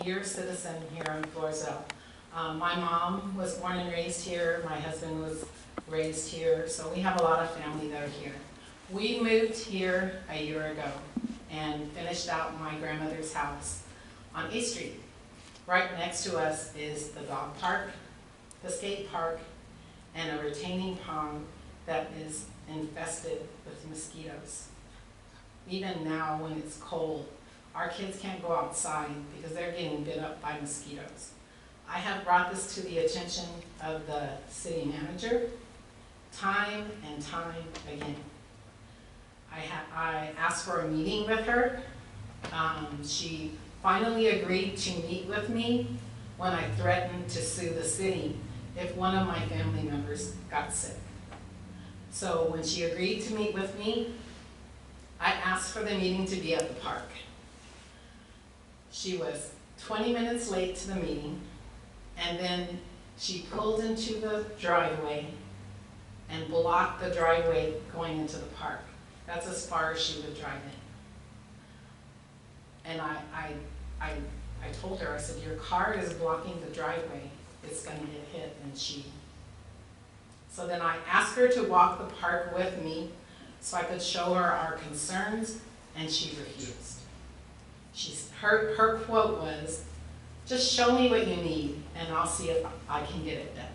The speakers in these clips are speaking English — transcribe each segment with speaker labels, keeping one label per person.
Speaker 1: year citizen here in Floresville. My mom was born and raised here. My husband was raised here. So we have a lot of family that are here. We moved here a year ago and finished out my grandmother's house on 8th Street. Right next to us is the dog park, the skate park, and a retaining pond that is infested with mosquitoes. Even now when it's cold, our kids can't go outside because they're getting bit up by mosquitoes. I have brought this to the attention of the city manager time and time again. I asked for a meeting with her. She finally agreed to meet with me when I threatened to sue the city if one of my family members got sick. So when she agreed to meet with me, I asked for the meeting to be at the park. She was 20 minutes late to the meeting, and then she pulled into the driveway and blocked the driveway going into the park. That's as far as she would drive in. And I told her, I said, your car is blocking the driveway. It's going to get hit. And so then I asked her to walk the park with me so I could show her our concerns, and she refused. Her quote was, just show me what you need and I'll see if I can get it done.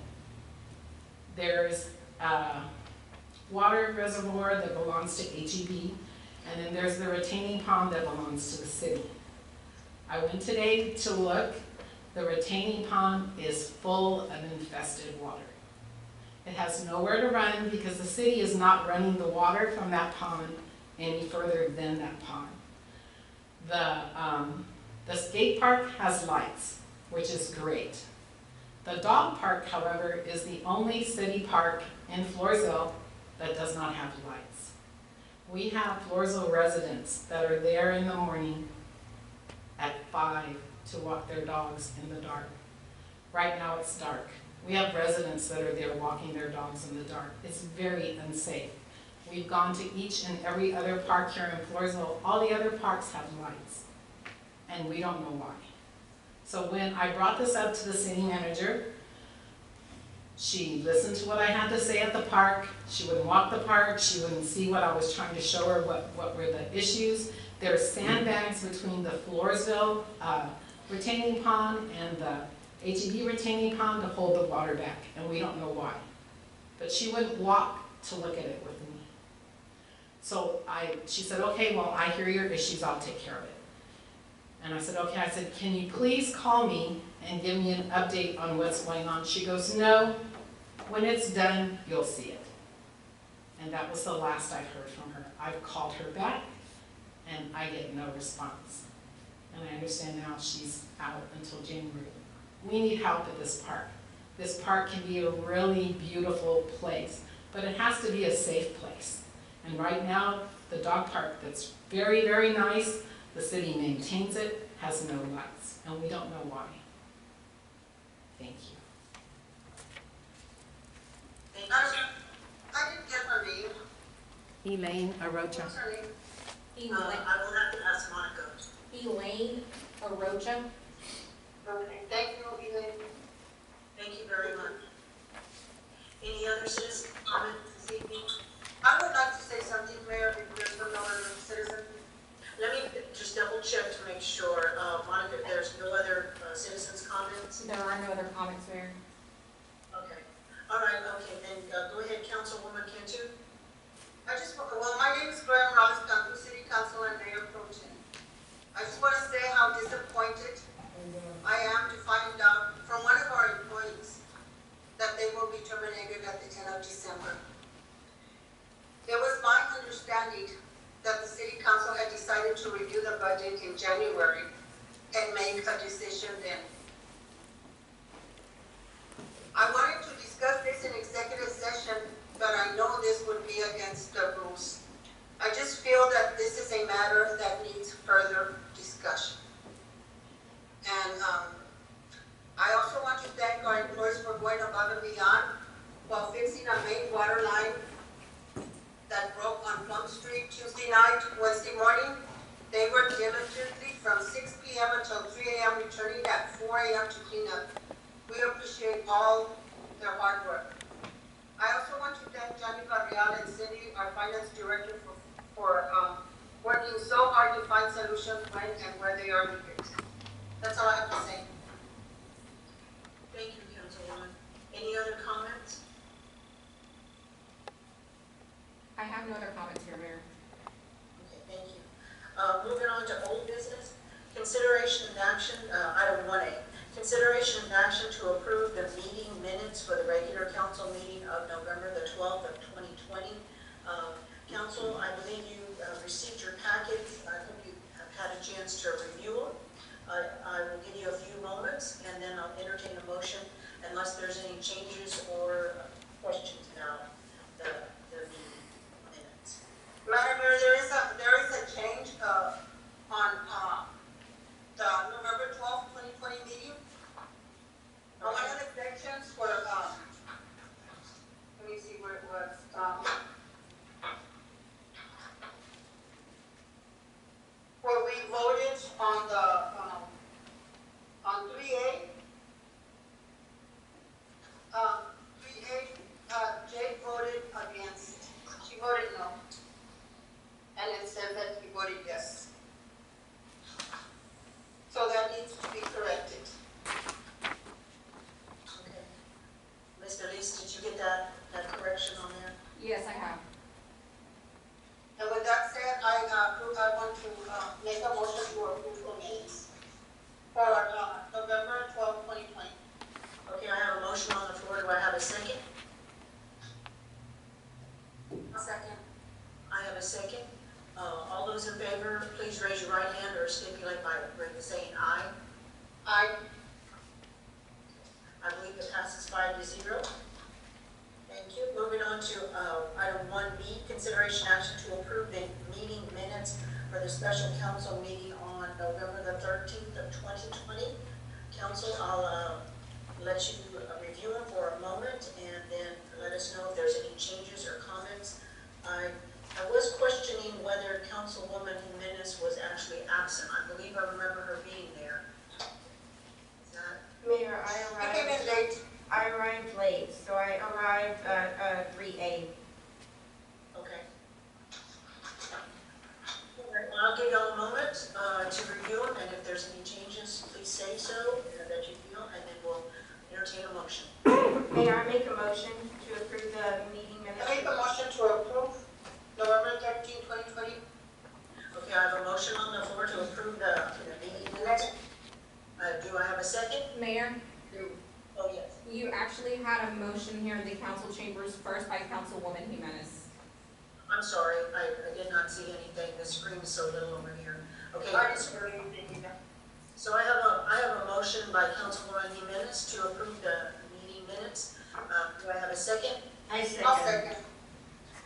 Speaker 1: There's a water reservoir that belongs to HEB, and then there's the retaining pond that belongs to the city. I went today to look. The retaining pond is full of infested water. It has nowhere to run because the city is not running the water from that pond any further than that pond. The skate park has lights, which is great. The dog park, however, is the only city park in Floresville that does not have lights. We have Floresville residents that are there in the morning at 5 to walk their dogs in the dark. Right now it's dark. We have residents that are there walking their dogs in the dark. It's very unsafe. We've gone to each and every other park here in Floresville. All the other parks have lights, and we don't know why. So when I brought this up to the city manager, she listened to what I had to say at the park. She wouldn't walk the park. She wouldn't see what I was trying to show her, what were the issues. There are sandbags between the Floresville retaining pond and the HEB retaining pond to hold the water back, and we don't know why. But she wouldn't walk to look at it with me. So she said, okay, well, I hear your issues, I'll take care of it. And I said, okay, I said, can you please call me and give me an update on what's going on? She goes, no, when it's done, you'll see it. And that was the last I heard from her. I've called her back, and I get no response. And I understand now she's out until January. We need help at this park. This park can be a really beautiful place, but it has to be a safe place. And right now, the dog park that's very, very nice, the city maintains it, has no lights, and we don't know why. Thank you.
Speaker 2: I didn't get her name.
Speaker 1: Elaine Arocha.
Speaker 2: What's her name?
Speaker 3: Elaine,
Speaker 2: I will have to ask Monica.
Speaker 3: Elaine Arocha.
Speaker 2: Okay, thank you, Elaine. Thank you very much. Any other citizen comments this evening? I would like to say something, Mayor, if there's no other citizen. Let me just double check to make sure. Monica, there's no other citizens' comments?
Speaker 3: There are no other comments, Mayor.
Speaker 2: Okay. All right, okay, then go ahead, Councilwoman Cantu. Well, my name is Graham Ross, Cancun City Council and Mayor Pro Tem. I just want to say how disappointed I am to find out from one of our employees that they will be terminated at the end of December. It was my understanding that the City Council had decided to review the budget in January and make a decision then. I wanted to discuss this in executive session, but I know this would be against the rules. I just feel that this is a matter that needs further discussion. And I also want to thank our employees for going above and beyond while fixing a main water line that broke on Plum Street Tuesday night, Wednesday morning, They work diligently from 6 p.m. until 3 a.m., returning at 4 a.m. to clean up. We appreciate all their hard work. I also want to thank Johnny Barrial and Cindy, our finance director, for working so hard to find solutions when and where they are needed. That's all I have to say.
Speaker 4: Thank you, Councilwoman. Any other comments?
Speaker 3: I have no other comments here, Mayor.
Speaker 4: Okay, thank you. Moving on to old business, consideration and action, item 1A. Consideration and action to approve the meeting minutes for the regular council meeting of November the 12th of 2020. Council, I believe you received your packet. I hope you have had a chance to review them. I will give you a few moments and then I'll entertain a motion unless there's any changes or questions about the meeting minutes.
Speaker 2: Madam Mayor, there is a change on the November 12th, 2020 meeting. One of the sections were, let me see where it was. Where we voted on on 3A. 3A, Jake voted against. She voted no. And it said that he voted yes. So that needs to be corrected.
Speaker 4: Okay. Mr. Lees, did you get that correction on there?
Speaker 3: Yes, I have.
Speaker 2: And with that said, I want to make a motion to approve the minutes for November 12, 2020.
Speaker 4: Okay, I have a motion on the floor. Do I have a second?
Speaker 3: A second.
Speaker 4: I have a second. All those in favor, please raise your right hand or stipulate by saying aye.
Speaker 2: I
Speaker 4: believe it passes 5-0. Thank you. Moving on to item 1B, consideration action to approve the meeting minutes for the special council meeting on November the 13th of 2020. Council, I'll let you review them for a moment and then let us know if there's any changes or comments. I was questioning whether Councilwoman Jimenez was actually absent. I believe I remember her being there. Is that?
Speaker 5: Mayor,
Speaker 2: came in late.
Speaker 5: I arrived late, so I arrived at 3A.
Speaker 4: Okay. All right, well, I'll give y'all a moment to review them, and if there's any changes, please say so that you feel, and then we'll entertain a motion.
Speaker 5: Mayor, I make a motion to approve the meeting minutes.
Speaker 2: make a motion to approve November 13, 2020.
Speaker 4: Okay, I have a motion on the floor to approve the meeting minutes. Do I have a second?
Speaker 3: Mayor,
Speaker 4: Oh, yes.
Speaker 3: you actually had a motion here in the council chambers first by Councilwoman Jimenez.
Speaker 4: I'm sorry, I did not see anything. The screen is so little over here. Okay.
Speaker 2: I didn't hear anything either.
Speaker 4: So I have a motion by Councilwoman Jimenez to approve the meeting minutes. Do I have a second?
Speaker 5: I
Speaker 2: I'll second.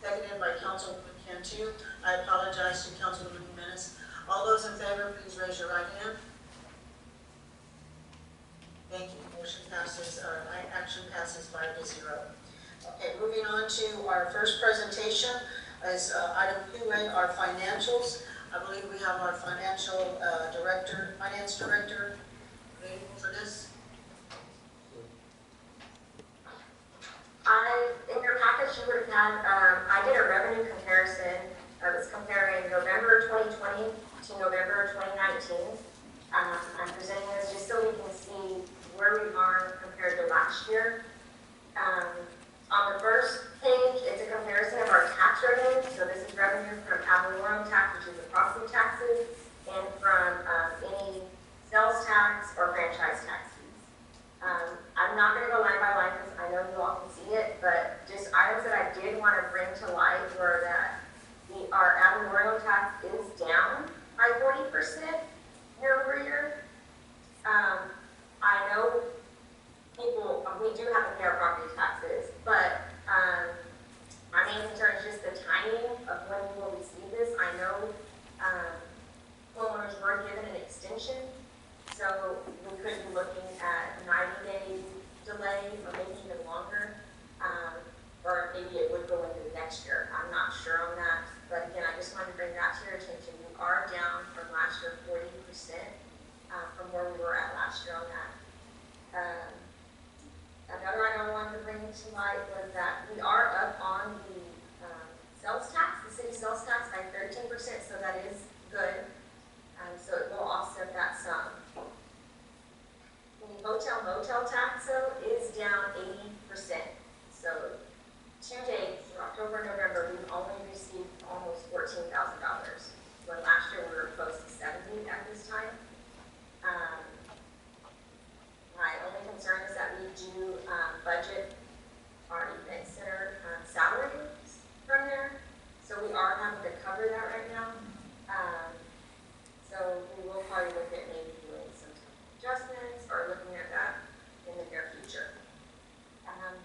Speaker 4: Seconded by Councilwoman Cantu. I apologize to Councilwoman Jimenez. All those in favor, please raise your right hand. Thank you. Motion passes, action passes 5-0. Okay, moving on to our first presentation is item 2A, our financials. I believe we have our finance director available for this.
Speaker 6: In your package, you would have had, I did a revenue comparison. I was comparing November 2020 to November 2019. I'm presenting this just so we can see where we are compared to last year. On the first page, it's a comparison of our tax revenue. So this is revenue from ad valorem tax, which is the property taxes, and from any sales tax or franchise tax fees. I'm not going to go line by line because I know you all can see it, but just items that I did want to bring to light were that our ad valorem tax is down by 40% year over year. I know we do have to pay our property taxes, but my main concern is just the timing of when we will receive this. I know homeowners were given an extension, so we could be looking at 90 days delay or maybe even longer, or maybe it would go into the next year. I'm not sure on that, but again, I just wanted to bring that to your attention. We are down from motel tax though is down 80%. So to date, through October, November, we've only received almost $14,000. When last year we were close to 70 at this time. My only concern is that we do budget our event center salaries from there. So we are having to cover that right now. So we will probably look at maybe doing some adjustments or looking at that in the near future.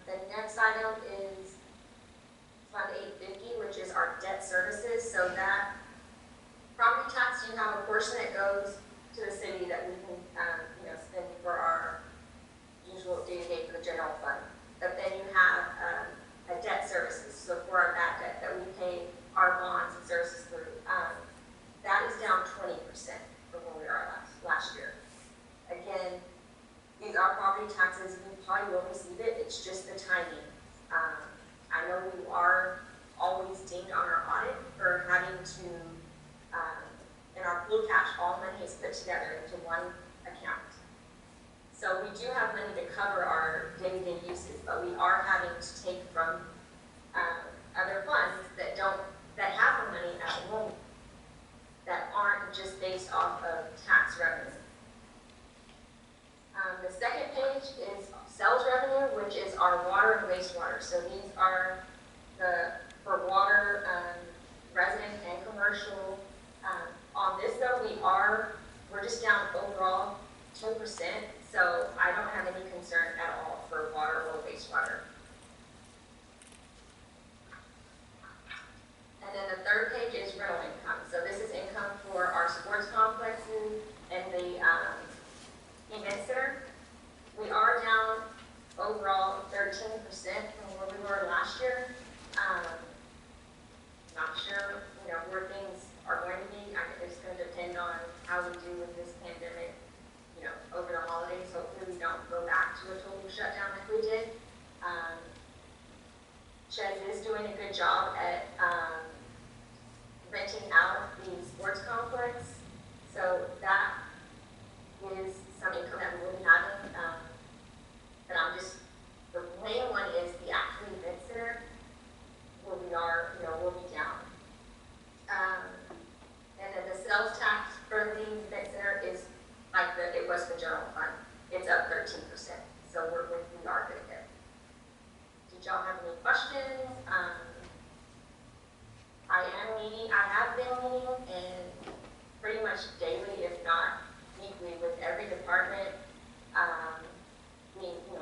Speaker 6: The next item is Fund 850, which is our debt services. So that property tax, you have a portion that goes to the city that we can, spend for our usual day-to-day for the general fund. But then you have a debt services, so for our bad debt that we pay our bonds and services through. That is down 20% from where we are last year. Again, these are property taxes. You probably will receive it. It's just the timing. I know we are always dinged on our audit for having to, in our pool cash, all money is put together into one account. So we do have money to cover our day-to-day uses, but we are having to take from other funds that have the money at the moment, that aren't just based off of tax revenue. The second page is sales revenue, which is our water and wastewater. So these are for water, resident and commercial. On this though, we're just down overall 2%. So I don't have any concern at all for water or wastewater. And then the third page is rental income. So this is income for our sports complexes and the event center. We are down overall 13% from where we were last year. Not sure, where things are going to be. It's going to depend on how we do with this pandemic, over the holidays. Hopefully we don't go back to a total shutdown like we did. Chez is doing a good job at renting out the sports complex. So that is some income that we will be having. But the main one is the actual event center, where we are, we'll be down. And then the sales tax for the event center is like it was the general fund. It's up 13%. So we are good there. Did y'all have any questions? I have been meeting and pretty much daily, if not weekly, with every department.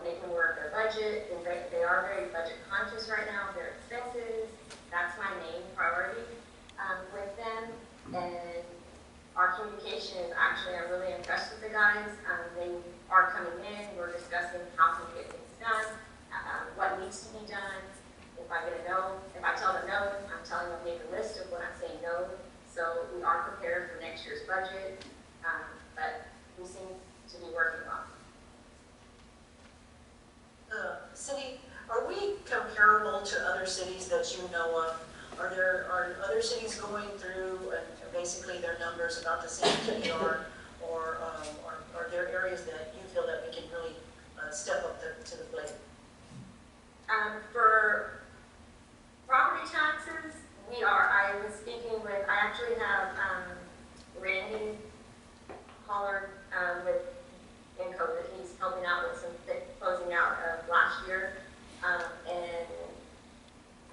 Speaker 6: Making work their budget, and they are very budget conscious right now, their expenses. That's my main priority with them. And our communication is actually, I'm really impressed with the guys. They are coming in, we're discussing how to get things done, what needs to be done. If I get a no, if I tell them no, I'm telling them make a list of what I'm saying no. So we are prepared for next year's budget, but we seem to be working on.
Speaker 4: City, are we comparable to other cities that you know of? Are other cities going through basically their numbers about the same as we are, or are there areas that you feel that we can really step up to the plate?
Speaker 6: For property taxes, we are. I was speaking with, I actually have Randy Hollard with Encode that he's helping out with some closing out of last year. And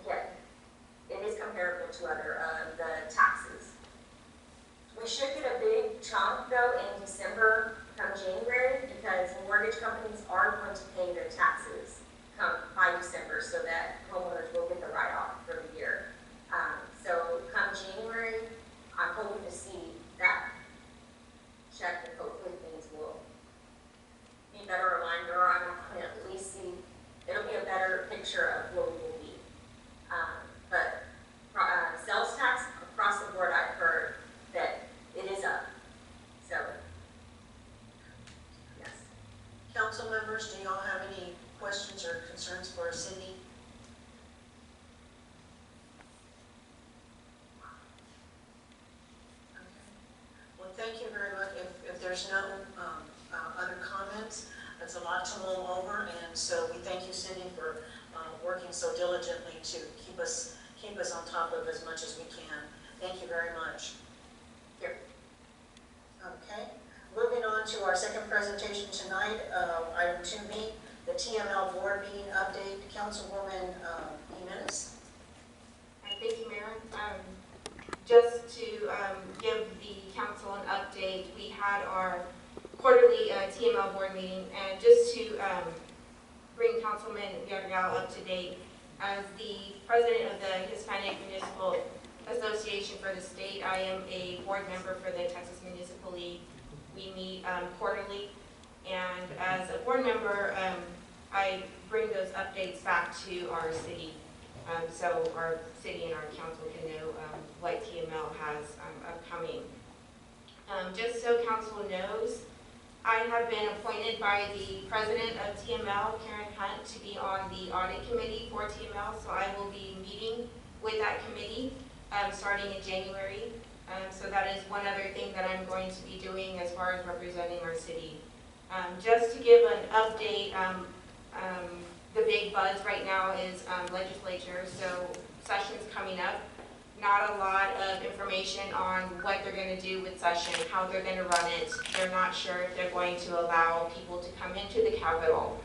Speaker 6: yeah, it is comparable to other the taxes. We should get a big chunk though in December come January, because mortgage companies are going to pay their taxes by December, so that homeowners will get the write-off for the year. So come January, I'm hoping to see that check, and hopefully things will be better aligned, or I can at least see, it'll be a better picture of where we will be. But sales tax across the board, I've heard that it is up. So, yes.
Speaker 4: Council members, do y'all have any questions or concerns for Cindy? Okay. Well, thank you very much. If there's no other comments, that's a lot to mull over, and so we thank you, Cindy, for working so diligently to keep us on top of as much as we can. Thank you very much.
Speaker 6: Here.
Speaker 4: Okay, moving on to our second presentation tonight, item 2B, the TML board meeting update. Councilwoman Jimenez.
Speaker 3: Thank you, Mayor. Just to give the council an update, we had our quarterly TML board meeting, and just to bring Councilman Villarreal up to date, as the president of the Hispanic Municipal Association for the state, I am a board member for the Texas Municipal League. We meet quarterly, and as a board member, I bring those updates back to our city, so our city and our council can know what TML has upcoming. Just so council knows, I have been appointed by the president of TML, Karen Hunt, to be on the audit committee for TML, so I will be meeting with that committee starting in January. So that is one other thing that I'm going to be doing as far as representing our city. Just to give an update, the big buzz right now is legislature, so session's coming up. Not a lot of information on what they're going to do with session, how they're going to run it. They're not sure if they're going to allow people to come into the Capitol.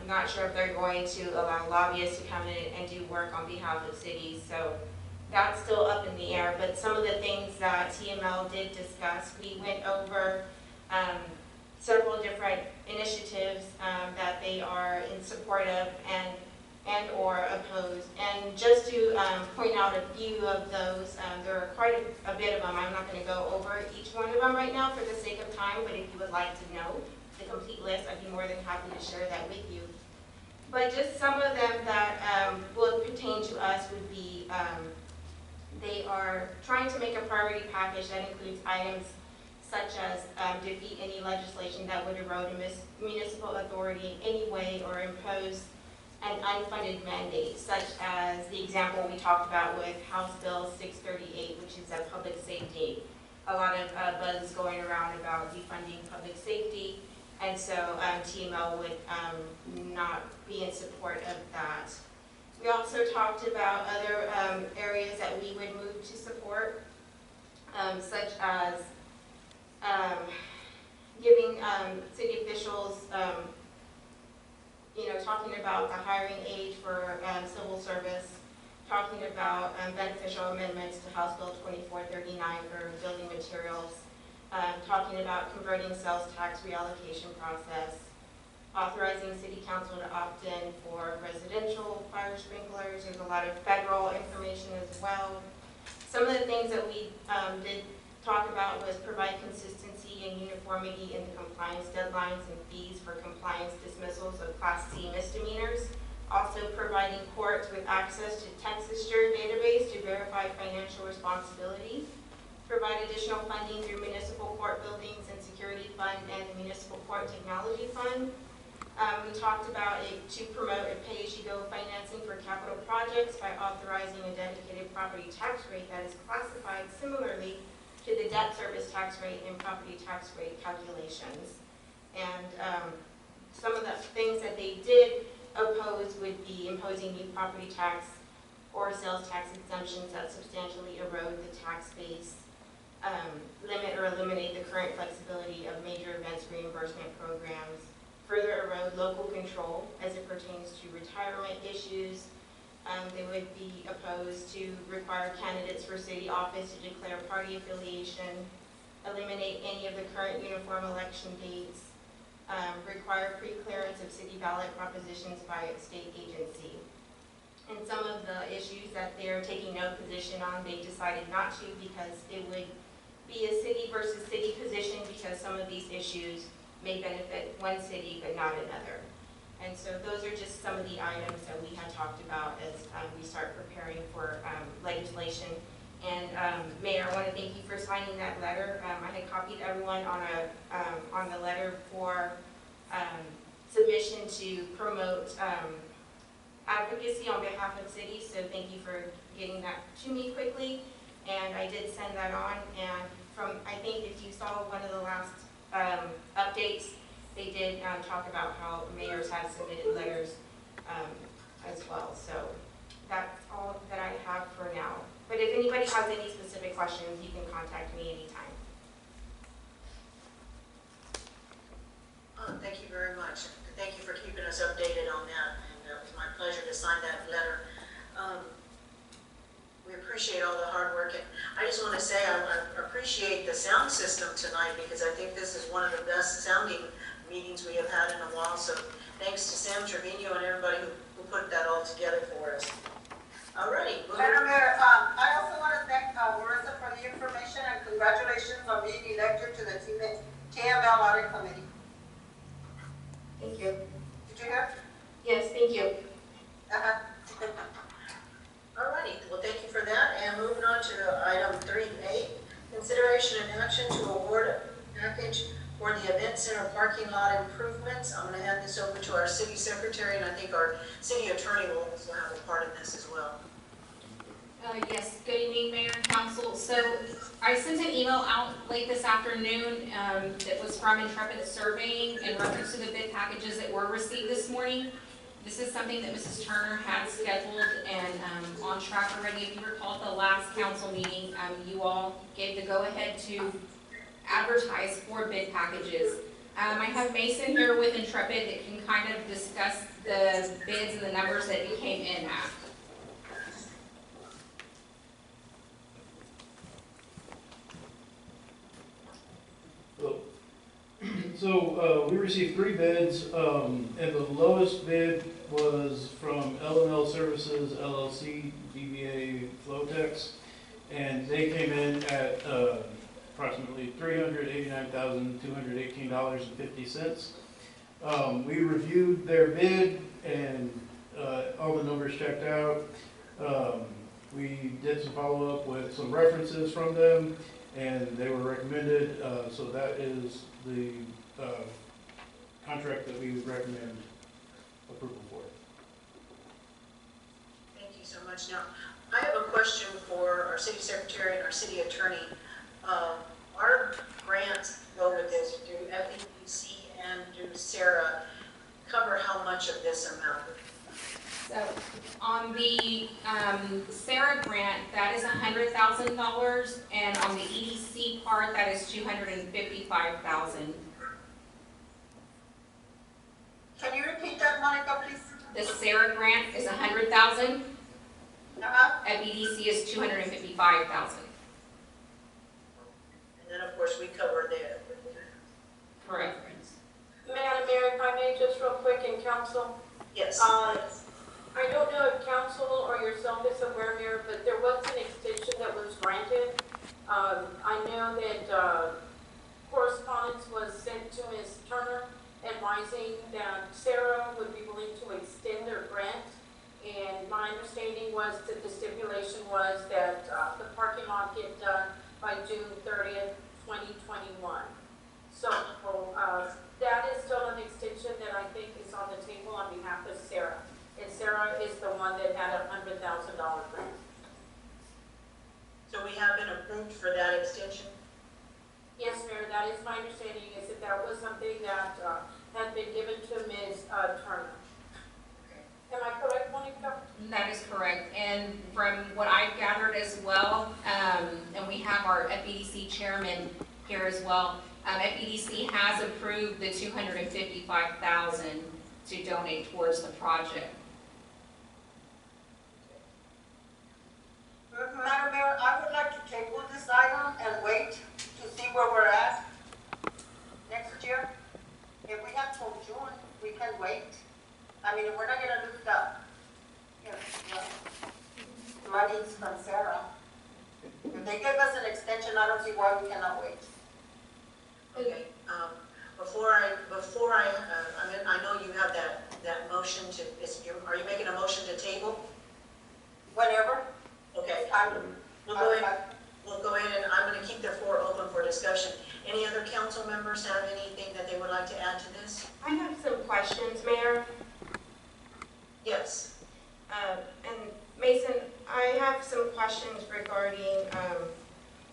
Speaker 3: Not sure if they're going to allow lobbyists to come in and do work on behalf of cities. So that's still up in the air. But some of the things that TML did discuss, we went over several different initiatives that they are in support of and or opposed. And just to point out a few of those, there are quite a bit of them. I'm not going to go over each one of them right now for the sake of time, but if you would like to know the complete list, I'd be more than happy to share that with you. But just some of them that will pertain to us would be, they are trying to make a priority package that includes items such as defeat any legislation that would erode a municipal authority in any way or impose an unfunded mandate, such as the example we talked about with House Bill 638, which is a public safety. A lot of buzz going around about defunding public safety, and so TML would not be in support of that. We also talked about other areas that we would move to support, such as giving city officials talking about the hiring age for civil service, talking about beneficial amendments to House Bill 2439 for building materials, talking about converting sales tax reallocation process, authorizing city council to opt in for residential fire sprinklers. There's a lot of federal information as well. Some of the things that we did talk about was provide consistency and uniformity in the compliance deadlines and fees for compliance dismissals of Class C misdemeanors. Also providing courts with access to Texas Juror database to verify financial responsibility. Provide additional funding through municipal court buildings and security fund and the municipal court technology fund. We talked about to promote a pay-as-you-go financing for capital projects by authorizing a dedicated property tax rate that is classified similarly to the debt service tax rate and property tax rate calculations. And some of the things that they did oppose would be imposing new property tax or sales tax exemptions that substantially erode the tax base, limit or eliminate the current flexibility of major events reimbursement programs, further erode local control as it pertains to retirement issues. They would be opposed to require candidates for city office to declare party affiliation, eliminate any of the current uniform election dates, require pre-clearance of city ballot propositions by a state agency. And some of the issues that they're taking no position on, they decided not to because it would be a city versus city position because some of these issues may benefit one city but not another. And so those are just some of the items that we had talked about as we start preparing for legislation. And Mayor, I want to thank you for signing that letter. I had copied everyone on the letter for submission to promote advocacy on behalf of cities. So thank you for getting that to me quickly. And I did send that on. And I think if you saw one of the last updates, they
Speaker 5: they did talk about how mayors have submitted letters as well. So that's all that I have for now. But if anybody has any specific questions, you can contact me anytime.
Speaker 4: Thank you very much. Thank you for keeping us updated on that, and it was my pleasure to sign that letter. We appreciate all the hard work, and I just want to say I appreciate the sound system tonight, because I think this is one of the best sounding meetings we have had in a while, so thanks to Sam Trevino and everybody who put that all together for us. Alrighty.
Speaker 2: Madam Mayor, I also want to thank Marissa for the information and congratulations on being elected to the TML Audit Committee.
Speaker 5: Thank you.
Speaker 2: Did you hear?
Speaker 5: Yes, thank you.
Speaker 4: Alrighty, well, thank you for that, and moving on to item 3A, consideration and action to award a package for the event center parking lot improvements. I'm going to hand this over to our city secretary, and I think our city attorney will also have a part in this as well.
Speaker 7: Yes, good evening, Mayor and Council. So I sent an email out late this afternoon that was from Intrepid Surveying in reference to the bid packages that were received this morning. This is something that Mrs. Turner had scheduled and on track already. If you recall at the last council meeting, you all gave the go-ahead to advertise for bid packages. I have Mason here with Intrepid that can kind of discuss the bids and the numbers that it came in at.
Speaker 8: So we received 3 bids, and the lowest bid was from L&L Services LLC, DBA Flotex, and they came in at approximately $389,218.50. We reviewed their bid, and all the numbers checked out. We did some follow-up with some references from them, and they were recommended, so that is the contract that we would recommend approval for.
Speaker 4: Thank you so much. Now, I have a question for our city secretary and our city attorney. Our grants go with this through FEDC and through Sarah cover how much of this amount?
Speaker 7: So on the Sarah grant, that is $100,000, and on the EDC part, that is $255,000.
Speaker 2: Can you repeat that, Monica, please?
Speaker 7: The Sarah grant is $100,000. FEDC is $255,000.
Speaker 4: And then, of course, we cover there.
Speaker 7: Correct.
Speaker 9: Madam Mayor, if I may, just real quick, in council.
Speaker 4: Yes.
Speaker 9: I don't know if council or yourself is aware, Mayor, but there was an extension that was granted. I know that correspondence was sent to Ms. Turner advising that Sarah would be willing to extend their grant. And my understanding was that the stipulation was that the parking lot get done by June 30th, 2021. So that is still an extension that I think is on the table on behalf of Sarah. And Sarah is the one that had a $100,000 grant.
Speaker 4: So we have been approved for that extension?
Speaker 9: Yes, Mayor, that is my understanding, is that that was something that had been given to Ms. Turner. Am I correct, Monica?
Speaker 7: That is correct. And from what I've gathered as well, and we have our FEDC chairman here as well, FEDC has approved the $255,000 to donate towards the project.
Speaker 2: Madam Mayor, I would like to table this item and wait to see where we're at next year. If we have till June, we can wait. I mean, we're not gonna lose the monies from Sarah. If they give us an extension, I don't see why we cannot wait.
Speaker 4: Okay. I know you have that motion to, are you making a motion to table?
Speaker 2: Whenever.
Speaker 4: Okay. We'll go ahead and I'm going to keep the floor open for discussion. Any other council members have anything that they would like to add to this?
Speaker 5: I have some questions, Mayor.
Speaker 4: Yes.
Speaker 5: And Mason, I have some questions regarding,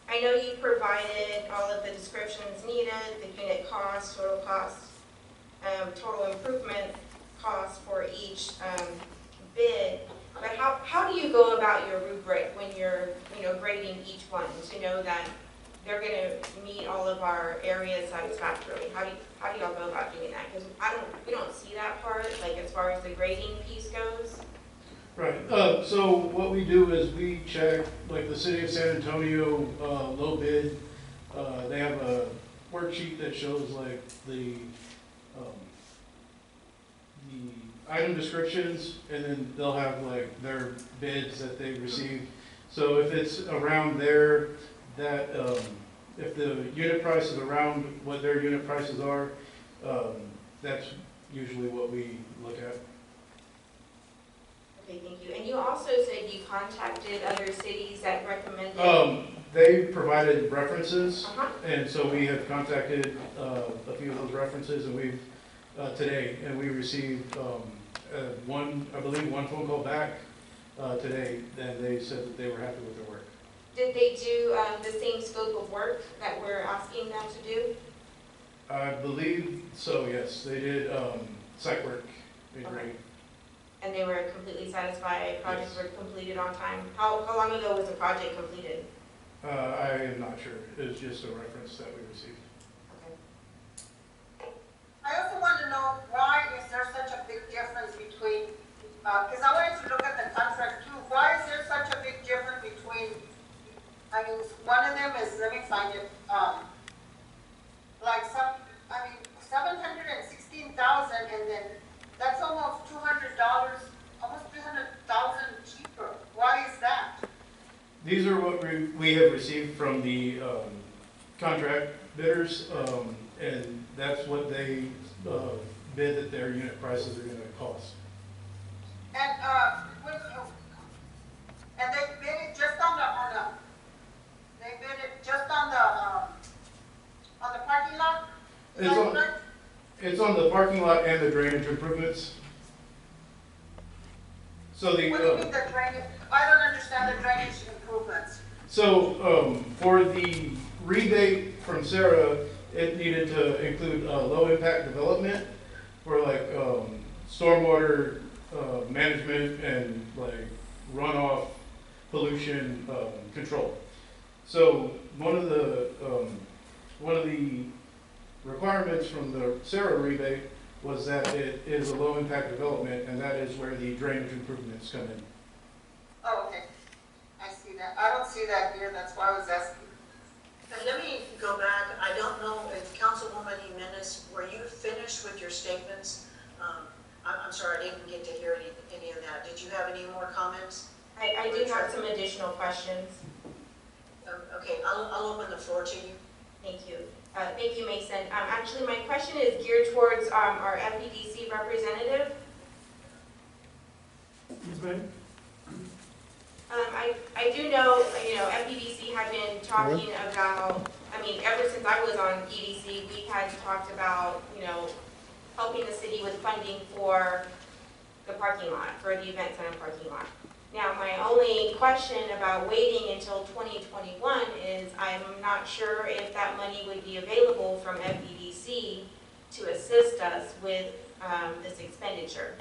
Speaker 5: I know you provided all of the descriptions needed, the unit cost, total cost.
Speaker 3: total improvement cost for each bid. But how do you go about your rubric when you're, grading each one to know that they're gonna meet all of our areas satisfactorily? How do y'all go about doing that? Because we don't see that part, like as far as the grading piece goes.
Speaker 8: Right, so what we do is we check, like the city of San Antonio, low bid, they have a worksheet that shows like the item descriptions, and then they'll have like their bids that they received. So if it's around there, that, if the unit price is around what their unit prices are, that's usually what we look at.
Speaker 3: Okay, thank you. And you also said you contacted other cities that recommended.
Speaker 8: They provided references,
Speaker 3: Uh-huh.
Speaker 8: and so we have contacted a few of those references, and we've today, and we received I believe one phone call back today, and they said that they were happy with their work.
Speaker 3: Did they do the same scope of work that we're asking them to do?
Speaker 8: I believe so, yes. They did site work. They
Speaker 3: Okay.
Speaker 8: agreed.
Speaker 3: And they were completely satisfied, projects
Speaker 8: Yes.
Speaker 3: were completed on time? How long ago was the project completed?
Speaker 8: I am not sure. It was just a reference that we received.
Speaker 3: Okay.
Speaker 2: I also want to know why is there such a big difference between, because I wanted to look at the contract too, why is there such a big difference between, I mean, one of them is, let me find it, like $716,000, and then that's almost $200, almost $300,000 cheaper. Why is that?
Speaker 8: These are what we have received from the contract bidders, and that's what they bid that their unit prices are going to cost.
Speaker 2: And, and they bid it just on the they bid it just on the parking lot? Is
Speaker 8: It's
Speaker 2: that
Speaker 8: on-
Speaker 2: correct?
Speaker 8: It's on the parking lot and the drainage improvements. So
Speaker 2: What do you mean the drainage? I don't understand the drainage improvements.
Speaker 8: So for the rebate from Sarah, it needed to include low impact development for like stormwater management and like runoff pollution control. So one of the requirements from the Sarah rebate was that it is a low impact development, and that is where the drainage improvements come in.
Speaker 2: Oh, okay. I see that. I don't see that here. That's why I was asking.
Speaker 4: And let me go back, I don't know if Councilwoman Jimenez, were you finished with your statements? I'm sorry, I didn't get to hear any of that. Did you have any more comments?
Speaker 3: I do have some additional questions.
Speaker 4: Okay, I'll open the floor to you.
Speaker 3: Thank you. Thank you, Mason. Actually, my question is geared towards our FEDC representative.
Speaker 10: Ms. May?
Speaker 3: I do know, FEDC had been talking about, ever since I was on EDC, we had talked about, helping the city with funding for the parking lot, for the event center parking lot. Now, my only question about waiting until 2021 is I'm not sure if that money would be available from FEDC to assist us with this expenditure.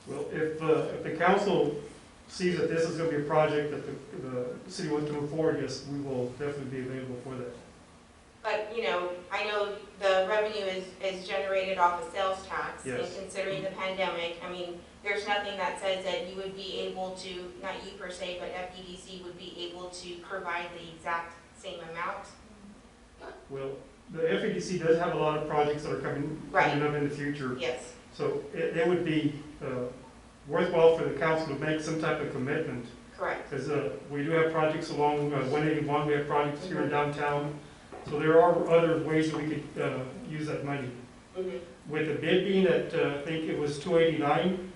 Speaker 10: Well, if the council sees that this is going to be a project that the city wants to move forward, yes, we will definitely be available for that.
Speaker 3: But, I know the revenue is generated off of sales tax.
Speaker 10: Yes.
Speaker 3: And considering the pandemic, there's nothing that says that you would be able to, not you per se, but FEDC would be able to provide the exact same amount.
Speaker 10: Well, the FEDC does have a lot of projects that are coming up in the future.
Speaker 3: Yes.
Speaker 10: So it would be worthwhile for the council to make some type of commitment.
Speaker 3: Correct.
Speaker 10: Because we do have projects along 181, we have projects here in downtown. So there are other ways that we could use that money.
Speaker 3: Mm-hmm.
Speaker 10: With the bid being at, I think it was 289,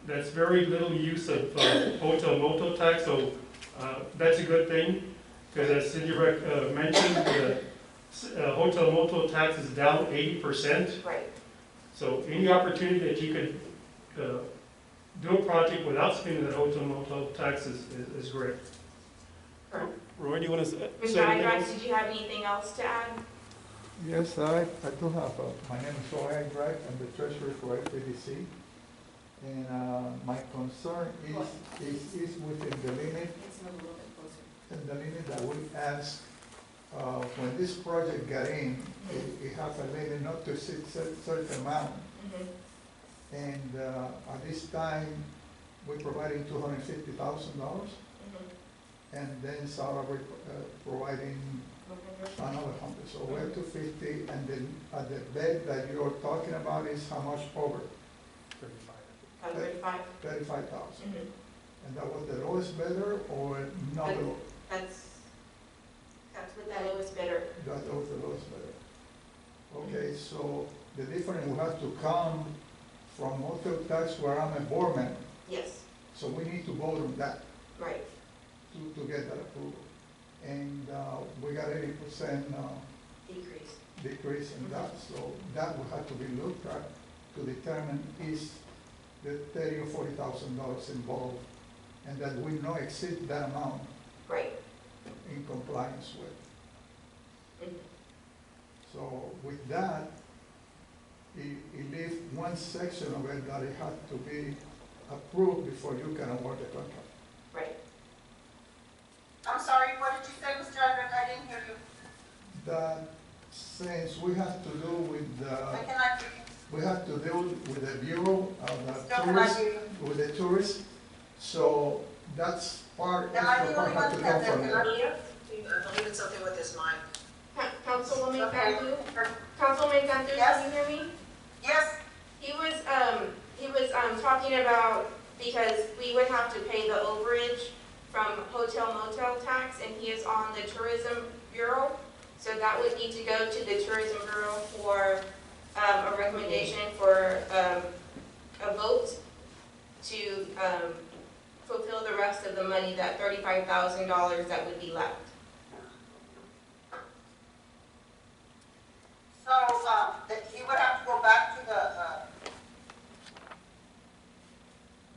Speaker 10: that's very little use of hotel motel tax, so that's a good thing. Because as Cindy mentioned, the hotel motel tax is down 80%.
Speaker 3: Right.
Speaker 10: So any opportunity that you could do a project without spending that hotel motel tax is great.
Speaker 3: Correct.
Speaker 10: Roy, do you want to say
Speaker 3: Mr.
Speaker 10: anything
Speaker 3: Hydrax,
Speaker 10: else?
Speaker 3: did you have anything else to add?
Speaker 11: Yes, I do have, my name is Roy Wright, I'm the treasurer for FABC. And my concern is within the limit,
Speaker 5: It's a little bit closer.
Speaker 11: and the limit that we asked, when this project got in, it has a limit not to exceed certain amount. And at this time, we're providing $250,000, and then Sarah providing another 100. So we're 250, and then the bed that you're talking about is how much over?
Speaker 5: 35?
Speaker 11: 35,000. And that was the lowest bidder or not the lowest?
Speaker 5: That's what the lowest bidder.
Speaker 11: That was the lowest bidder. Okay, so the difference will have to come from motel tax where I'm a board member.
Speaker 5: Yes,
Speaker 11: So we need to vote on that
Speaker 5: right.
Speaker 11: to get that approval. And we got 80%
Speaker 5: Decrease.
Speaker 11: decrease in that. So that will have to be looked at to determine is the $30,000 or $40,000 involved, and that we not exceed that amount
Speaker 5: Right.
Speaker 11: in compliance with.
Speaker 5: Mhm.
Speaker 11: So with that, it leaves one section of it that it had to be approved before you can award the contract.
Speaker 5: Right.
Speaker 2: I'm sorry, what did you say, Mr. Everett? I didn't hear you.
Speaker 11: That since we have to do with
Speaker 2: I
Speaker 11: the,
Speaker 2: cannot hear you.
Speaker 11: we have to deal with the Bureau of the
Speaker 2: Still cannot
Speaker 11: Tourists,
Speaker 2: hear you.
Speaker 11: with the tourists, so that's part,
Speaker 2: Am I
Speaker 11: extra
Speaker 2: the
Speaker 11: part
Speaker 2: only
Speaker 11: has
Speaker 2: one
Speaker 11: to
Speaker 2: that
Speaker 11: come from
Speaker 2: cannot
Speaker 11: there.
Speaker 2: hear?
Speaker 4: I believe it's something with his mic.
Speaker 3: Councilwoman
Speaker 2: Okay.
Speaker 3: Cantu? Councilwoman Cantu,
Speaker 2: Yes.
Speaker 3: can you hear me?
Speaker 2: Yes,
Speaker 3: He was talking about, because we would have to pay the overage from hotel motel tax, and he is on the tourism bureau. So that would need to go to the tourism bureau for, a recommendation for, a vote to, fulfill the rest of the money, that $35,000 that would be left.
Speaker 2: so, that he would have to go back to the,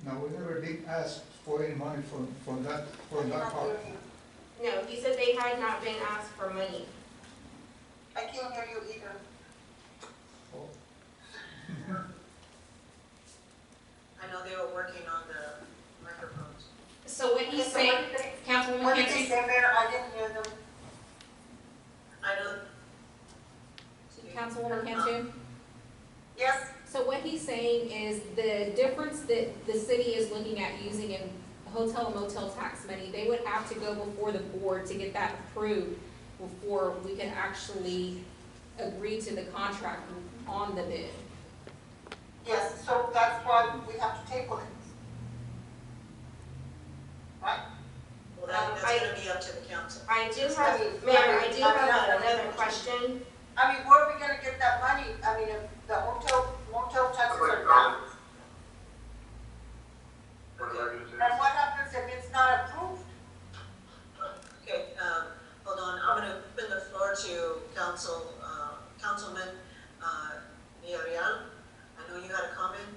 Speaker 11: No, we never did ask for any money from that
Speaker 2: I cannot
Speaker 11: part.
Speaker 2: hear you.
Speaker 3: No, he said they had not been asked for money.
Speaker 2: I can't hear you either.
Speaker 11: Oh.
Speaker 4: I know they were working on the microphones.
Speaker 7: So what he's saying, Councilwoman
Speaker 2: What did he
Speaker 7: Cantu,
Speaker 2: say, Mayor? I didn't hear them.
Speaker 4: I know.
Speaker 7: Councilwoman Cantu?
Speaker 2: Yes,
Speaker 7: So what he's saying is the difference that the city is looking at using in hotel motel tax money, they would have to go before the board to get that approved before we can actually agree to the contract on the bid.
Speaker 2: yes, so that's why we have to table it. Right?
Speaker 4: Well, that's gonna be up to the council.
Speaker 3: I do have, Mayor, I do have another question.
Speaker 2: I mean, where are we gonna get that money? I mean, if the motel taxes are down. And what happens if it's not approved?
Speaker 4: Okay, hold on, I'm gonna open the floor to Councilman Villarreal. I know you had a comment.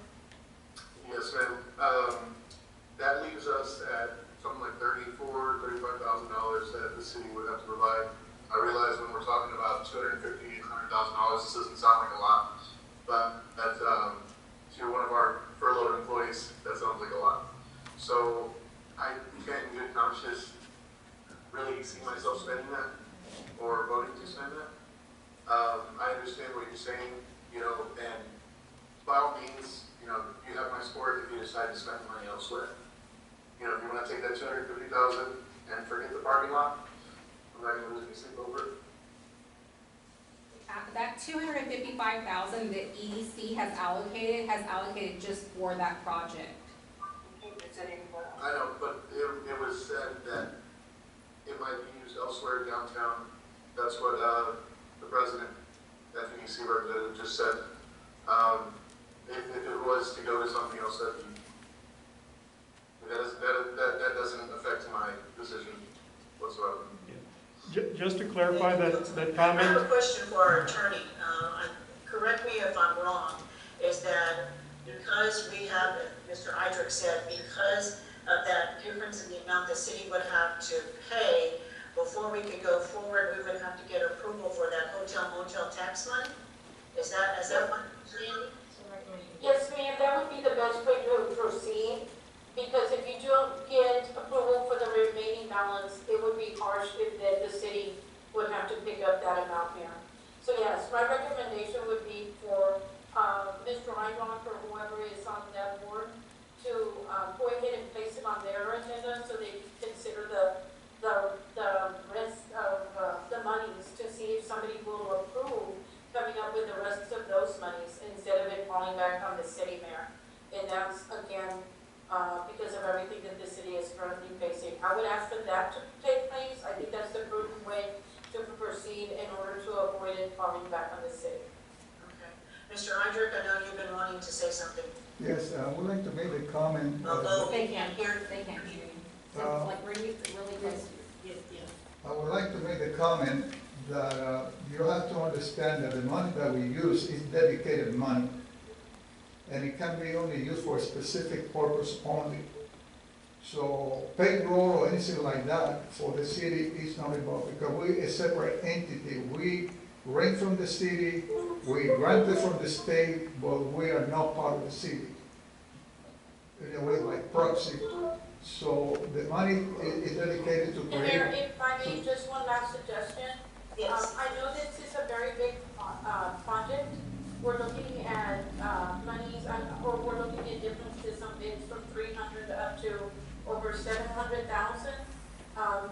Speaker 12: Yes, ma'am. That leaves us at something like $35,000 that the city would have to provide. I realize when we're talking about $250,000, $100,000, this doesn't sound like a lot, but that, to one of our furloughed employees, that sounds like a lot. So I can't in good conscience really see myself spending that or voting to spend that. I understand what you're saying, and by all means, you have my support if you decide to spend money elsewhere. If you want to take that $250,000 and forget the parking lot, I'm not going to lose any sleep over it.
Speaker 7: That $255,000 that EDC has allocated just for that project.
Speaker 12: I know, but it was said that it might be used elsewhere downtown. That's what the president, FEDC representative, just said. If it was to go to something else, that doesn't affect my decision whatsoever.
Speaker 10: Just to clarify that
Speaker 4: I have
Speaker 10: comment,
Speaker 4: a question for our attorney. Correct me if I'm wrong, is that because we have, Mr. Idrick said, because of that difference in the amount the city would have to pay, before we could go forward, we would have to get approval for that hotel motel tax money? Is that what, Sandy?
Speaker 9: Yes, ma'am, that would be the best way to proceed, because if you don't get approval for the remaining balance, it would be harsh if the city would have to pick up that amount, Mayor. So yes, my recommendation would be for Mr. Reinbach or whoever is on that board to go ahead and place it on their agenda so they can consider the rest of the monies to see if somebody will approve coming up with the rest of those monies instead of it falling back on the city, Mayor. And that's, again, because of everything that the city is currently facing. I would ask for that to take place. I think that's the prudent way to proceed in order to avoid it falling back on the city.
Speaker 4: Okay. Mr. Eidrich, I know you've been wanting to say something.
Speaker 11: Yes, I would like to make a comment.
Speaker 4: Although
Speaker 1: They can't hear you. So like really close to you.
Speaker 11: I would like to make a comment that you have to understand that the money that we use is dedicated money. And it can be only used for a specific purpose only. So payroll or anything like that for the city is not involved because we're a separate entity. We rent from the city, we grant it from the state, but we are not part of the city. In a way like proxy. So the money is dedicated to
Speaker 9: And Mayor,
Speaker 11: create.
Speaker 9: if I may, just one last suggestion.
Speaker 4: yes.
Speaker 9: I know this is a very big project. We're looking at monies, or we're looking at differences on bids from 300 up to over 700,000. I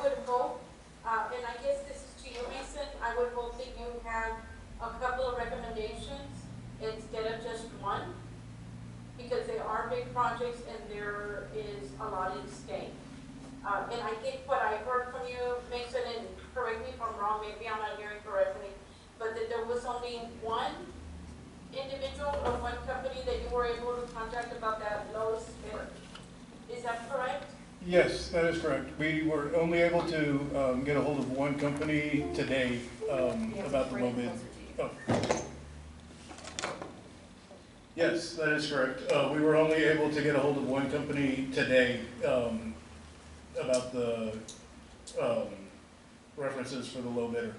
Speaker 9: would hope, and I guess this is to you, Mason, I would hope that you have a couple of recommendations instead of just one, because they are big projects and there is a lot at stake. And I think what I heard from you, Mason, and correct me if I'm wrong, maybe I'm not hearing correctly, but that there was only one individual or one company that you were able to contact about that lowest bid. Is that correct?
Speaker 8: Yes, that is correct. We were only able to get a hold of one company today about the low bid. Oh. Yes, that is correct. We were only able to get a hold of one company today about the references for the low bidder.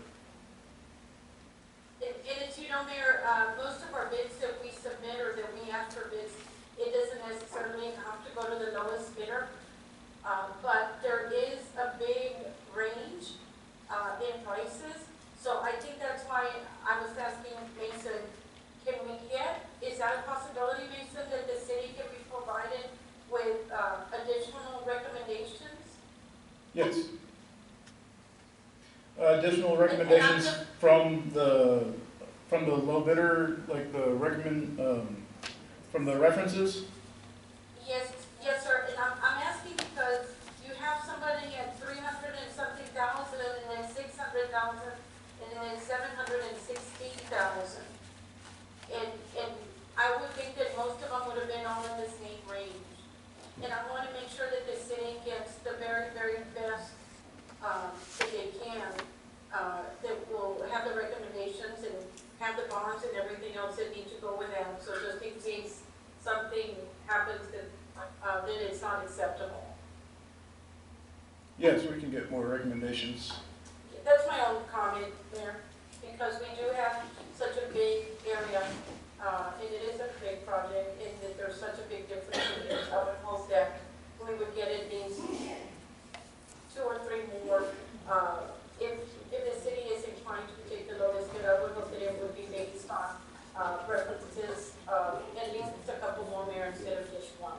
Speaker 9: And as you know, Mayor, most of our bids that we submit or that we ask for bids, it doesn't necessarily have to go to the lowest bidder. But there is a big range in prices. So I think that's why I was asking Mason, can we get, is that a possibility, Mason, that the city can be provided with additional recommendations?
Speaker 8: Yes. Additional recommendations from the low bidder, like the from the references?
Speaker 9: Yes, sir. And I'm asking because you have somebody at 300 and something thousand, and then 600,000, and then 760,000. And I would think that most of them would have been all in the same range. And I want to make sure that the city gets the very, very best that they can, that will have the recommendations and have the bonds and everything else that need to go with them. So just in case something happens that it's not acceptable.
Speaker 8: Yes, we can get more recommendations.
Speaker 9: That's my own comment there, because we do have such a big area, and it is a big project, and that there's such a big difference in this. I would hope that we would get at least 2 or 3 more. If the city is inclined to take the lowest bid, I would hope that it would be based on references, at least a couple more, Mayor, instead of just one.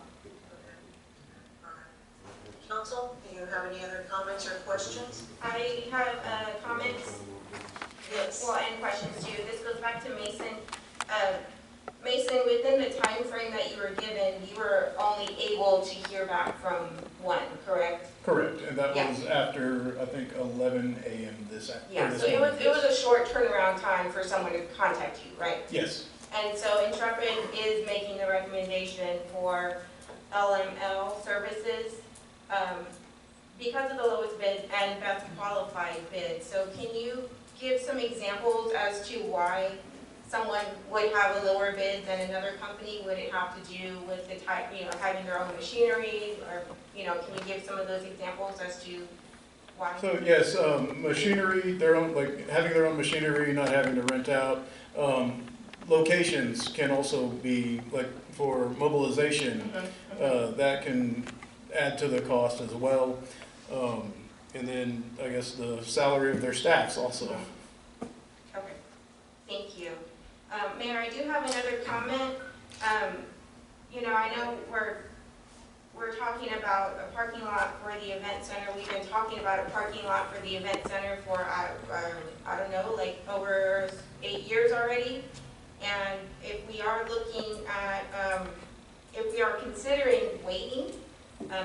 Speaker 4: Council, do you have any other comments or questions?
Speaker 5: I have comments,
Speaker 4: Yes.
Speaker 5: well, and questions too. This goes back to Mason. Mason, within the time frame that you were given, you were only able to hear back from one, correct?
Speaker 8: Correct, and that
Speaker 5: Yeah.
Speaker 8: was after, I think, 11 a.m. this
Speaker 5: Yeah,
Speaker 8: this
Speaker 5: so it
Speaker 8: morning.
Speaker 5: was a short turnaround time for someone to contact you, right?
Speaker 8: Yes,
Speaker 5: And so Intrepid is making the recommendation for LML services because of the lowest bid and best qualified bid. So can you give some examples as to why someone would have a lower bid than another company? Would it have to do with the type, having their own machinery, or, can you give some of those examples as to Why?
Speaker 8: So yes, machinery, their own, like having their own machinery, not having to rent out. Locations can also be like for mobilization, that can add to the cost as well. And then I guess the salary of their staffs also.
Speaker 5: Okay, thank you. Mayor, I do have another comment. I know we're talking about a parking lot for the event center. We've been talking about a parking lot for the event center for, I don't know, like over 8 years already. And if we are looking at, if we are considering waiting,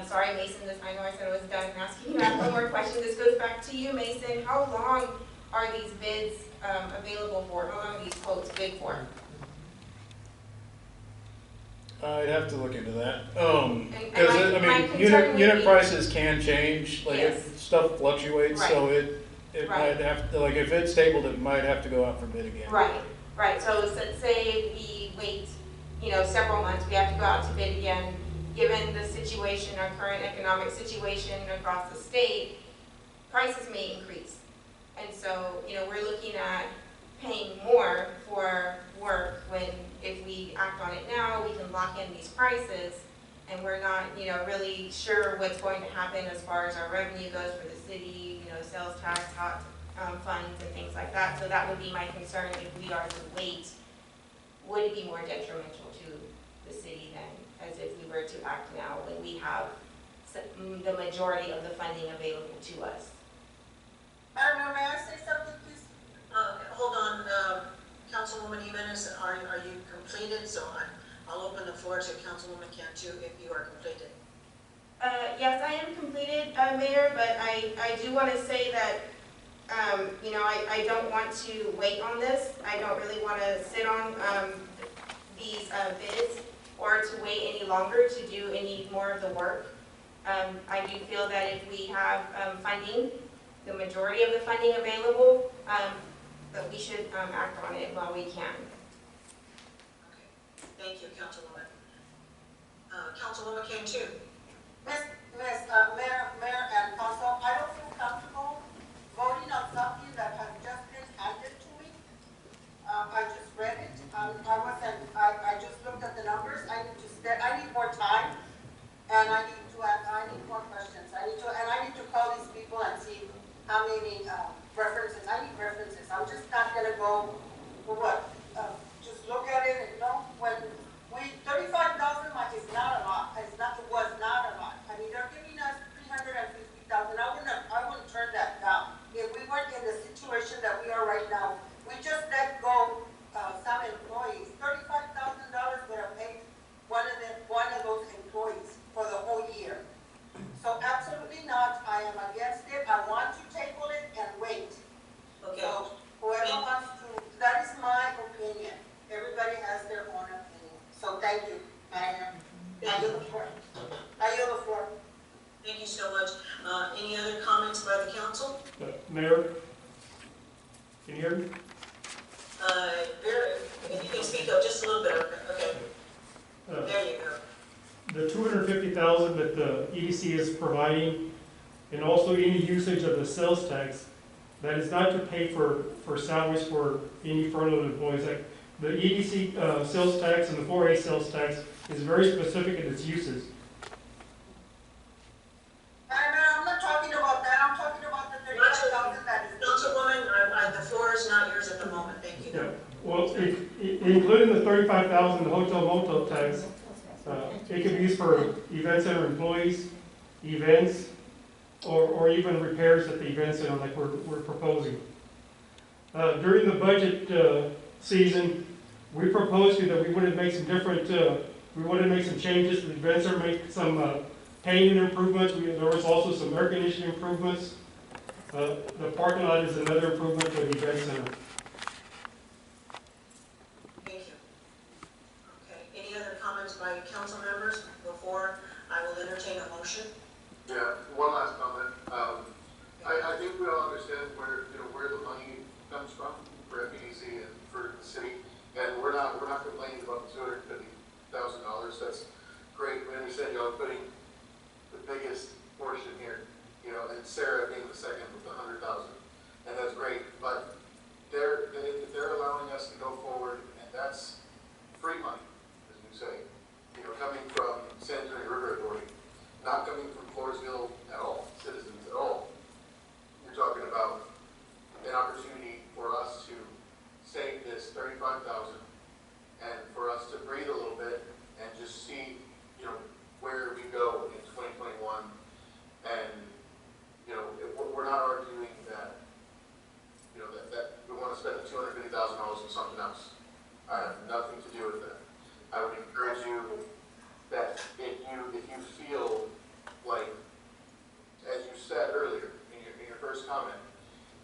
Speaker 5: sorry, Mason, I know I said I was done asking you one more question. This goes back to you, Mason. How long are these bids available for? How long are these quotes bid for?
Speaker 8: I'd have to look into that.
Speaker 5: And my concern would
Speaker 8: Unit
Speaker 5: be-
Speaker 8: prices can change, like
Speaker 5: Yes.
Speaker 8: if stuff fluctuates, so it
Speaker 5: Right.
Speaker 8: might have to, like if it's stabled, it might have to go out for bid again.
Speaker 5: Right, so let's say we wait, several months, we have to go out to bid again. Given the situation, our current economic situation across the state, prices may increase. And so, we're looking at paying more for work when, if we act on it now, we can lock in these prices, and we're not, really sure what's going to happen as far as our revenue goes for the city, sales tax, hot funds and things like that. So that would be my concern if we are to wait. Would it be more detrimental to the city than as if we were to act now when we have the majority of the funding available to us?
Speaker 2: Madam Mayor, may I say something, please?
Speaker 4: Hold on, Councilwoman Jimenez, are you completed? So I'll open the floor to Councilwoman Cantu if you are completed.
Speaker 5: Yes, I am completed, Mayor, but I do want to say that, I don't want to wait on this. I don't really want to sit on these bids or to wait any longer to do any more of the work. I do feel that if we have funding, the majority of the funding available, that we should act on it while we can.
Speaker 4: Okay, thank you, Councilwoman. Councilwoman Cantu.
Speaker 2: Mayor and Council, I don't feel comfortable voting on something that has just been handed to me. I just read it. I just looked at the numbers. I need more time, and I need more questions. I need to call these people and see how many references. I need references. I'm just not gonna go for what? Just look at it and when $35,000 is not a lot. It was not a lot. I mean, they're giving us $350,000. I wouldn't turn that down. If we weren't in the situation that we are right now, we just let go some employees. $35,000 would have paid one of those employees for the whole year. So absolutely not. I am against it. I want to table it and wait.
Speaker 4: Okay.
Speaker 2: So whoever wants to, that is my opinion. Everybody has their own opinion. So thank you, Mayor. I yield the floor.
Speaker 4: Thank you so much. Any other comments by the council?
Speaker 10: Mayor, can you hear me?
Speaker 4: If you can speak up just a little bit, okay. There you go.
Speaker 10: The $250,000 that the EDC is providing, and also any usage of the sales tax, that is not to pay for salaries for any furloughed employees. Like the EDC sales tax and the 4A sales tax is very specific in its uses.
Speaker 2: I'm not talking about that. I'm talking about the $35,000 that is.
Speaker 4: Councilwoman, the floor is not yours at the moment. Thank you.
Speaker 10: Yeah. Well, including the $35,000 the hotel motel tax, it can be used for event center employees, events, or even repairs at the event center like we're proposing. During the budget season, we proposed that we would make some changes to the event center, make some painting improvements. There was also some air conditioning improvements. The parking lot is another improvement for the event center.
Speaker 4: Thank you. Okay, any other comments by council members before I will entertain a motion?
Speaker 12: Yeah, one last comment. I think we all understand where the money comes from for FEDC and for the city, and we're not complaining about the $250,000. That's great. We understand y'all putting the biggest portion here you know, and Sarah being the second with the 100,000, and that's great, but if they're allowing us to go forward, and that's free money, as you say, you know, coming from San Antonio River Authority, not coming from Floresville at all, citizens at all. You're talking about an opportunity for us to save this 35,000 and for us to breathe a little bit and just see, you know, where we go in 2021. And, you know, we're not arguing that, you know, that we want to spend the $250,000 on something else. I have nothing to do with that. I would encourage you that if you feel like, as you said earlier in your first comment,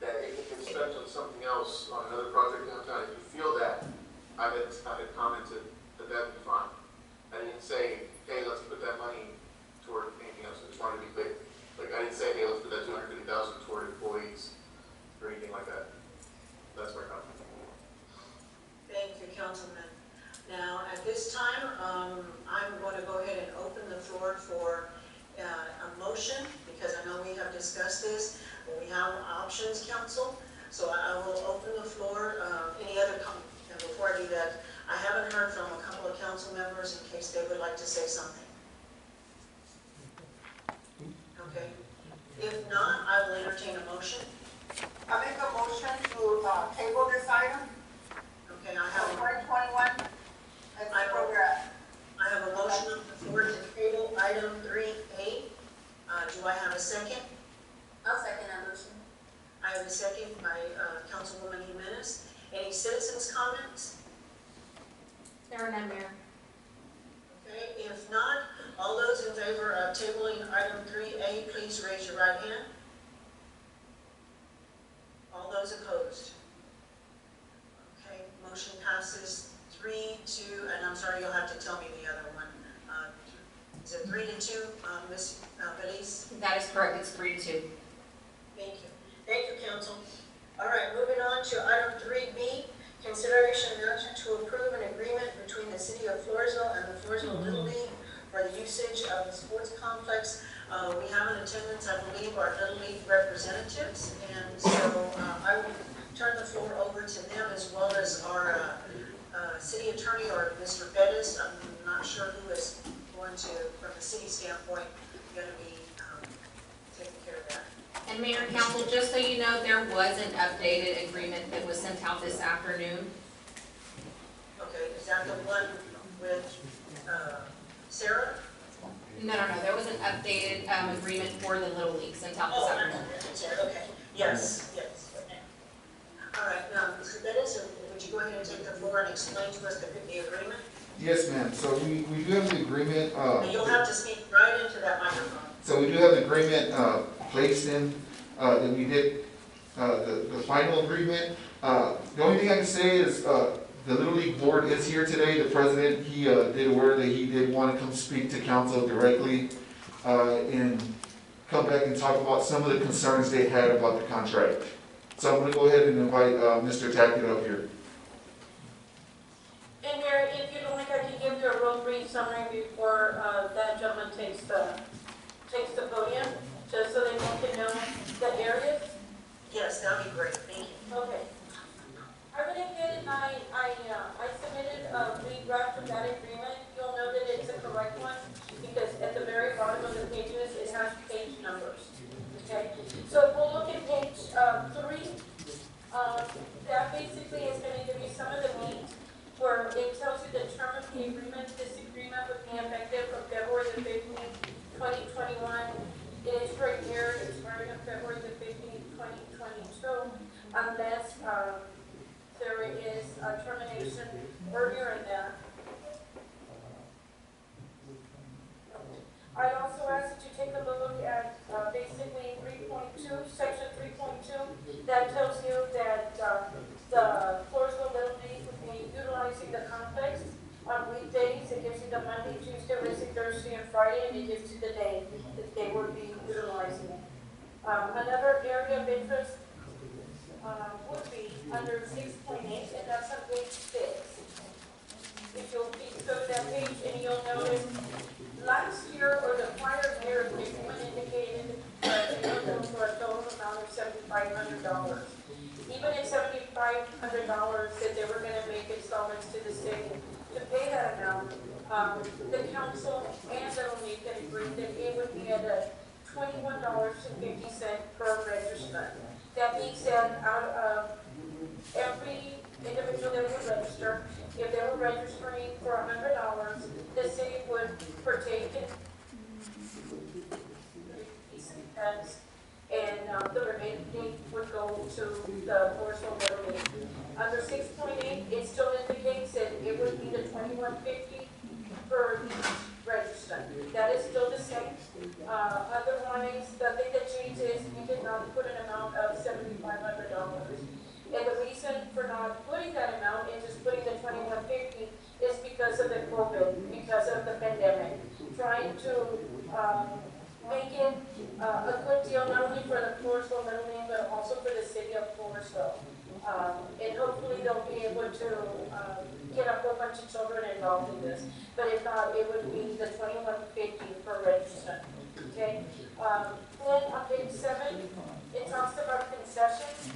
Speaker 12: that it can be spent on something else, on another project downtown, if you feel that, I had commented that that'd be fine. I didn't say, hey, let's put that money toward anything else. I just wanted to be clear. Like, I didn't say, hey, let's put that $250,000 toward employees or anything like that. That's my comment.
Speaker 4: Thank you, Councilman. Now, at this time, I'm going to go ahead and open the floor for a motion, because I know we have discussed this. We have options, Council. So I will open the floor. Any other comments? And before I do that, I haven't heard from a couple of council members in case they would like to say something. Okay. If not, I will entertain a motion.
Speaker 2: I make a motion to table this item.
Speaker 4: Okay, I have
Speaker 2: 2021. That's where we're at.
Speaker 4: I have a motion on the floor to table item 3A. Do I have a second?
Speaker 6: I'll second that motion.
Speaker 4: I have a second by Councilwoman Jimenez. Any citizens' comments?
Speaker 7: There are none, Mayor.
Speaker 4: Okay, if not, all those in favor of tabling item 3A, please raise your right hand. All those opposed? Okay, motion passes 3-2, and I'm sorry, you'll have to tell me the other one. Is it 3-2, Ms. Belize?
Speaker 7: That is correct, it's 3-2.
Speaker 4: Thank you. Thank you, Council. All right, moving on to item 3B, consideration and action to approve an agreement between the City of Floresville and the Floresville Little League for the usage of the sports complex. We have in attendance, I believe, our Little League representatives, and so I will turn the floor over to them, as well as our city attorney, or Mr. Bettis. I'm not sure who is going to, from the city standpoint, going to be taking care of that.
Speaker 7: And Mayor and Council, just so you know, there was an updated agreement that was sent out this afternoon.
Speaker 4: Okay, is that the one with Sarah?
Speaker 7: No, there was an updated agreement for the Little League sent out this
Speaker 4: Oh,
Speaker 7: afternoon.
Speaker 4: okay, yes. All right, now, Mr. Bettis, would you go ahead and take the floor and explain to us the agreement?
Speaker 13: Yes, ma'am. So we do have the agreement.
Speaker 4: And you'll have to speak right into that microphone.
Speaker 13: So we do have the agreement placed in, that we did the final agreement. The only thing I can say is the Little League board is here today. The president, he did aware that he did want to come speak to council directly and come back and talk about some of the concerns they had about the contract. So I'm going to go ahead and invite Mr. Tackett up here.
Speaker 9: And Mayor, if you don't like, I can give you a real brief summary before that gentleman takes the podium, just so they can know the areas.
Speaker 4: Yes, that'd be great, thank you.
Speaker 9: Okay. I went ahead and I submitted a redraft of that agreement. You'll know that it's a correct one, because at the very bottom of the pages, it has page numbers. Okay, so if we'll look at page 3, that basically is going to give you some of the meat, where it tells you the term of the agreement. This agreement would be effective from February the 15th, 2021. It is right here, it's starting on February the 15th, 2022, unless there is a termination earlier in that. I'd also ask that you take a look at basically 3.2, section 3.2, that tells you that the Floresville Little League would be utilizing the complex on weekdays. It gives you the Monday, Tuesday, Wednesday, Thursday, and Friday, and it gives you the day that they would be utilizing it. Another area of interest would be under 6.8, and that's on page 6. If you'll go to that page, and you'll notice last year, or the prior year, the agreement indicated of them for a total amount of $7,500. Even at $7,500 that they were gonna make installments to the city to pay that amount, the council and Little League had agreed that it would be at a $21.50 per registrant. That means that out of every individual that would register, if they were registering for $100, the city would partake in cents, and the remaining would go to the Floresville Little League. Under 6.8, it still indicates that it would be the $21.50 per registrant. That is still the same. Otherwise, the thing that changed is we did not put an amount of $7,500. And the reason for not putting that amount and just putting the $21.50 is because of the COVID, because of the pandemic. Trying to make it a good deal not only for the Floresville Little League, but also for the city of Floresville. And hopefully they'll be able to get a whole bunch of children involved in this. But if not, it would be the $21.50 per registrant. Okay. Then on page 7, it talks about concessions.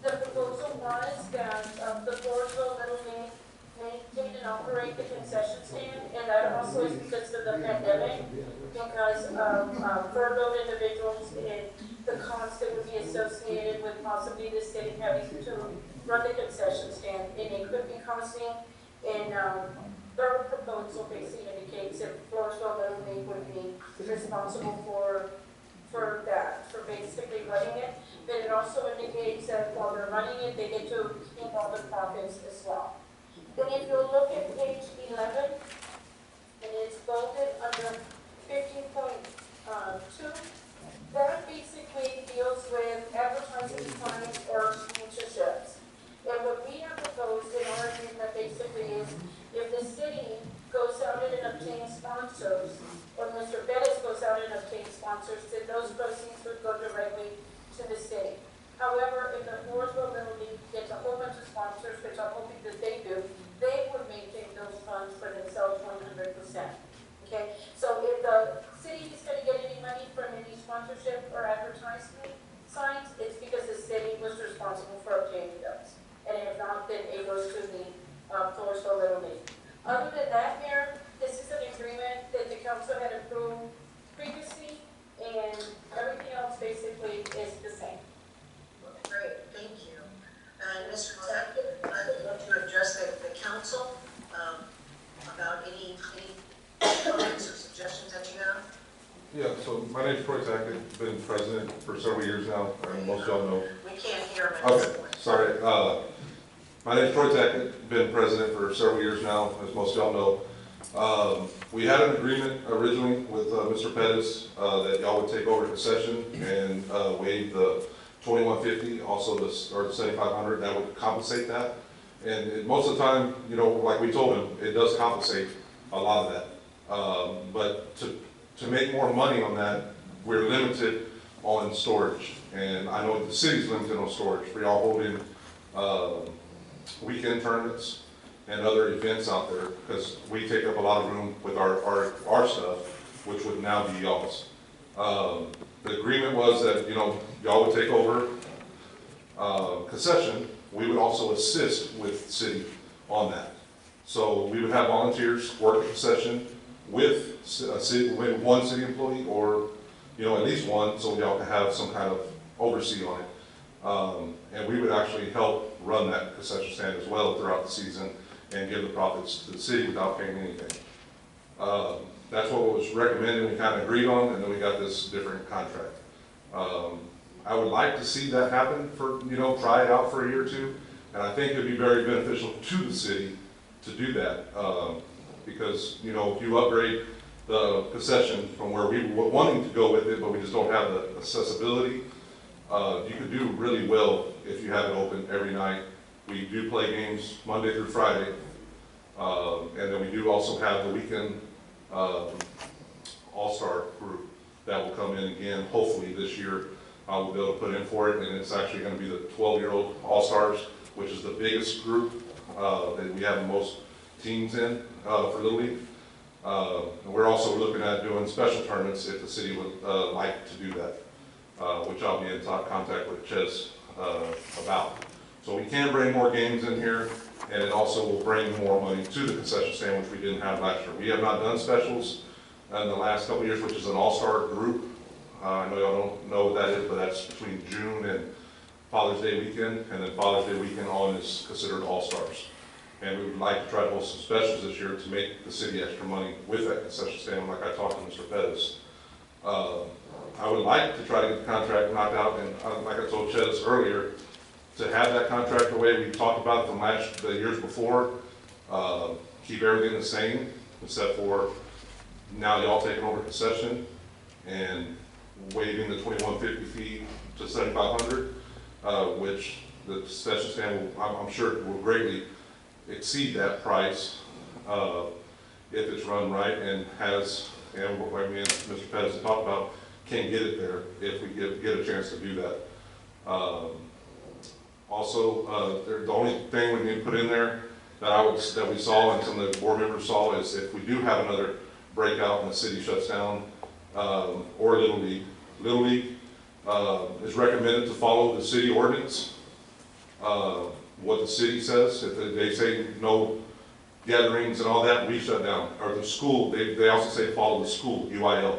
Speaker 9: The proposal was that the Floresville Little League maintain and operate the concession stand, and that also is because of the pandemic, because of furloughed individuals and the costs that would be associated with possibly the city having to run the concession stand, and it could be costing, and their proposal basically indicates that Floresville Little League would be responsible for that, for basically running it. But it also indicates that while they're running it, they get to keep all the profits as well. Then if you look at page 11, and it's bolded under 15.2, that basically deals with advertising funds or sponsorships. And what we have proposed in our agreement basically is if the city goes out and obtains sponsors, or Mr. Bettis goes out and obtains sponsors, then those proceeds would go directly to the city. However, if the Floresville Little League gets a whole bunch of sponsors, which I'm hoping that they do, they would maintain those funds for themselves 100%. Okay, so if the city is going to get any money from any sponsorship or advertisement signs, it's because the city was responsible for obtaining those. And if not, then it goes to the Floresville Little League. Other than that, Mayor, this is an agreement that the council had approved previously, and everything else basically is the same.
Speaker 4: Great, thank you. And Mr. Tackett, I'd love to address the council about any comments or suggestions that you have.
Speaker 14: Yeah, so my name's Troy Tackett, been president for several years now, and most of y'all know.
Speaker 4: We can't hear him at this
Speaker 14: Okay,
Speaker 4: point.
Speaker 14: sorry. My name's Troy Tackett, been president for several years now, as most of y'all know. We had an agreement originally with Mr. Pettis that y'all would take over the concession and waive the $21.50, also the $7,500, that would compensate that. And most of the time, you know, like we told him, it does compensate a lot of that. But to make more money on that, we're limited on storage. And I know the city's limited on storage for y'all holding weekend tournaments and other events out there, because we take up a lot of room with our stuff, which would now be y'all's. The agreement was that, you know, y'all would take over concession. We would also assist with the city on that. So we would have volunteers work at concession with one city employee, or, you know, at least one, so y'all can have some kind of oversee on it. And we would actually help run that concession stand as well throughout the season and give the profits to the city without paying anything. That's what was recommended, we kind of agreed on, and then we got this different contract. I would like to see that happen for, you know, try it out for a year or two, and I think it'd be very beneficial to the city to do that, because, you know, if you upgrade the concession from where we were wanting to go with it, but we just don't have the accessibility, you could do really well if you have it open every night. We do play games Monday through Friday, and then we do also have the weekend all-star group that will come in again, hopefully this year. We'll be able to put in for it, and it's actually going to be the 12-year-old all-stars, which is the biggest group that we have the most teams in for Little League. And we're also looking at doing special tournaments if the city would like to do that. which I'll be in contact with Ches about. So we can bring more games in here, and it also will bring more money to the concession stand, which we didn't have last year. We have not done specials in the last couple of years, which is an all-star group. I know y'all don't know what that is, but that's between June and Father's Day weekend, and then Father's Day weekend on is considered all-stars. And we would like to try to hold some specials this year to make the city extra money with that concession stand, like I talked to Mr. Pettis. I would like to try to get the contract knocked out, and like I told Ches earlier, to have that contract the way we talked about it from the years before, keep everything the same, except for now y'all taking over concession and waiving the 2150 fee to 7,500, which the concession stand will, I'm sure will greatly exceed that price if it's run right and has, and what me and Mr. Pettis talked about, can get it there if we get a chance to do that. Also, the only thing we need to put in there that we saw and some of the board members saw is if we do have another breakout and the city shuts down, or Little League. Little League is recommended to follow the city ordinance, what the city says. If they say no gatherings and all that, we shut down. Or the school, they also say follow the school, UIL.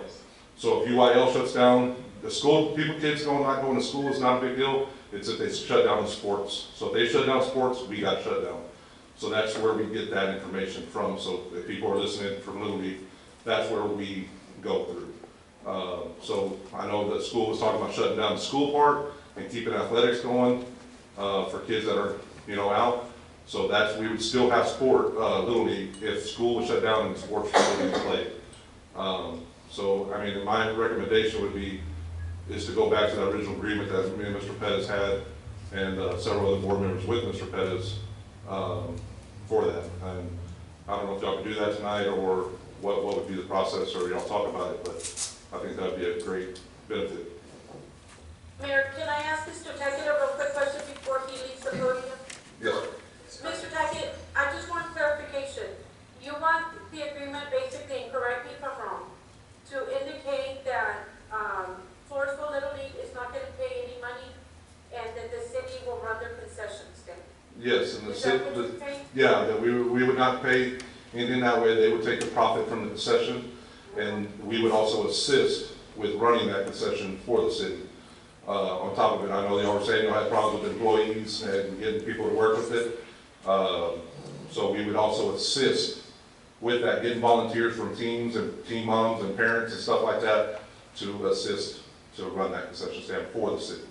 Speaker 14: So if UIL shuts down, the school, kids not going to school is not a big deal. It's that they shut down the sports. So if they shut down sports, we got shut down. So that's where we get that information from. So if people are listening from Little League, that's where we go through. So I know the school was talking about shutting down the school part and keeping athletics going for kids that are, out. So we would still have sport, Little League, if school was shut down and the sports were being played. So, I mean, my recommendation would be is to go back to that original agreement that me and Mr. Pettis had and several other board members with Mr. Pettis for that. And I don't know if y'all can do that tonight or what would be the process, or y'all talk about it, but I think that'd be a great benefit.
Speaker 9: Mayor, can I ask Mr. Tackett a real quick question before he leaves the podium?
Speaker 14: Yes.
Speaker 9: Mr. Tackett, I just want clarification. You want the agreement basically, and correct me if I'm wrong, to indicate that Floresville Little League is not going to pay any money and that the city will run their concession stand?
Speaker 14: Yes, and
Speaker 9: Is that what you're saying?
Speaker 14: yeah, that we would not pay anything that way. They would take the profit from the concession, and we would also assist with running that concession for the city. On top of it, I know y'all were saying you had problems with employees and getting people to work with it. So we would also assist with that, getting volunteers from teams and team moms and parents and stuff like that to assist to run that concession stand for the city.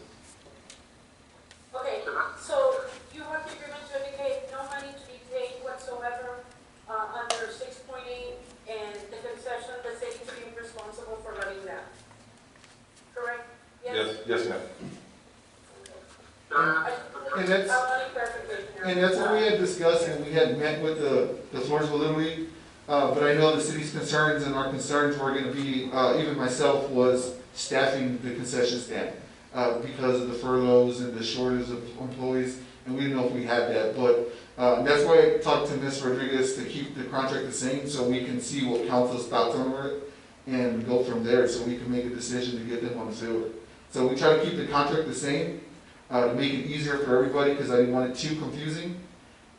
Speaker 9: Okay, so you want the agreement to indicate no money to be paid whatsoever under 6.8 and the concession, the city to be responsible for running that? Correct?
Speaker 14: Yes, ma'am.
Speaker 13: And that's what we had discussed, and we had met with the Floresville Little League. But I know the city's concerns, and our concerns were going to be, even myself, was staffing the concession stand because of the furloughs and the shortage of employees, and we didn't know if we had that. But that's why I talked to Ms. Rodriguez to keep the contract the same so we can see what council's thoughts on it and go from there so we can make a decision to get them on the field. So we try to keep the contract the same to make it easier for everybody because I didn't want it too confusing.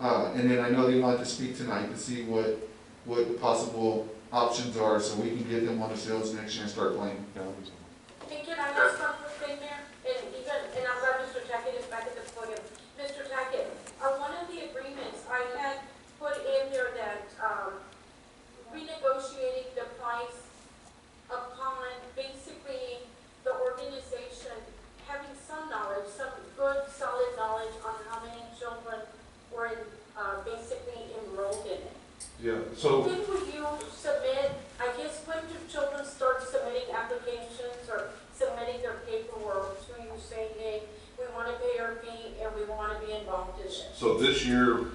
Speaker 13: And then I know they wanted to speak tonight to see what the possible options are so we can get them on the fields next year and start playing.
Speaker 9: Hey, can I ask one quick thing there? And I'm glad Mr. Tackett is back at the podium. Mr. Tackett, on one of the agreements, I had put in there that renegotiating the price upon basically the organization having some knowledge, some good, solid knowledge on how many children were basically enrolled in it.
Speaker 14: Yeah, so.
Speaker 9: When would you submit, I guess, when do children start submitting applications or submitting their paperwork to you saying, hey, we want to pay our fee and we want to be involved in this?
Speaker 14: So this year,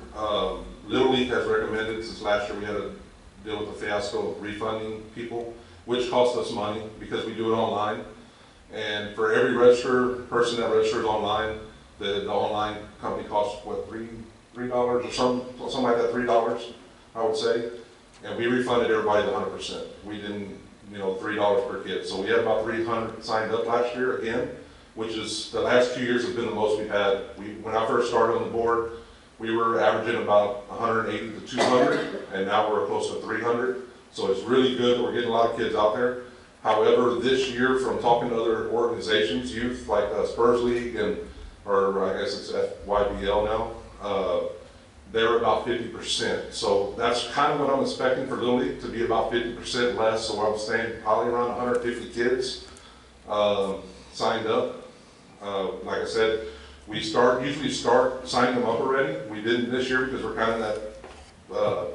Speaker 14: Little League has recommended, since last year we had to deal with the fiasco of refunding people, which cost us money because we do it online. And for every person that registers online, the online company costs, what, $3 or something like that, $3, I would say. And we refunded everybody the 100%. We didn't $3 per kid. So we had about 300 signed up last year again, which is, the last 2 years has been the most we've had. When I first started on the board, we were averaging about 180 to 200, and now we're close to 300. So it's really good that we're getting a lot of kids out there. However, this year, from talking to other organizations, youth like Spurs League or I guess it's FYBL now, they're about 50%. So that's kind of what I'm expecting for Little League, to be about 50% less. So I'm saying probably around 150 kids signed up. Like I said, we usually start signing them up already. We didn't this year because we're kind of in that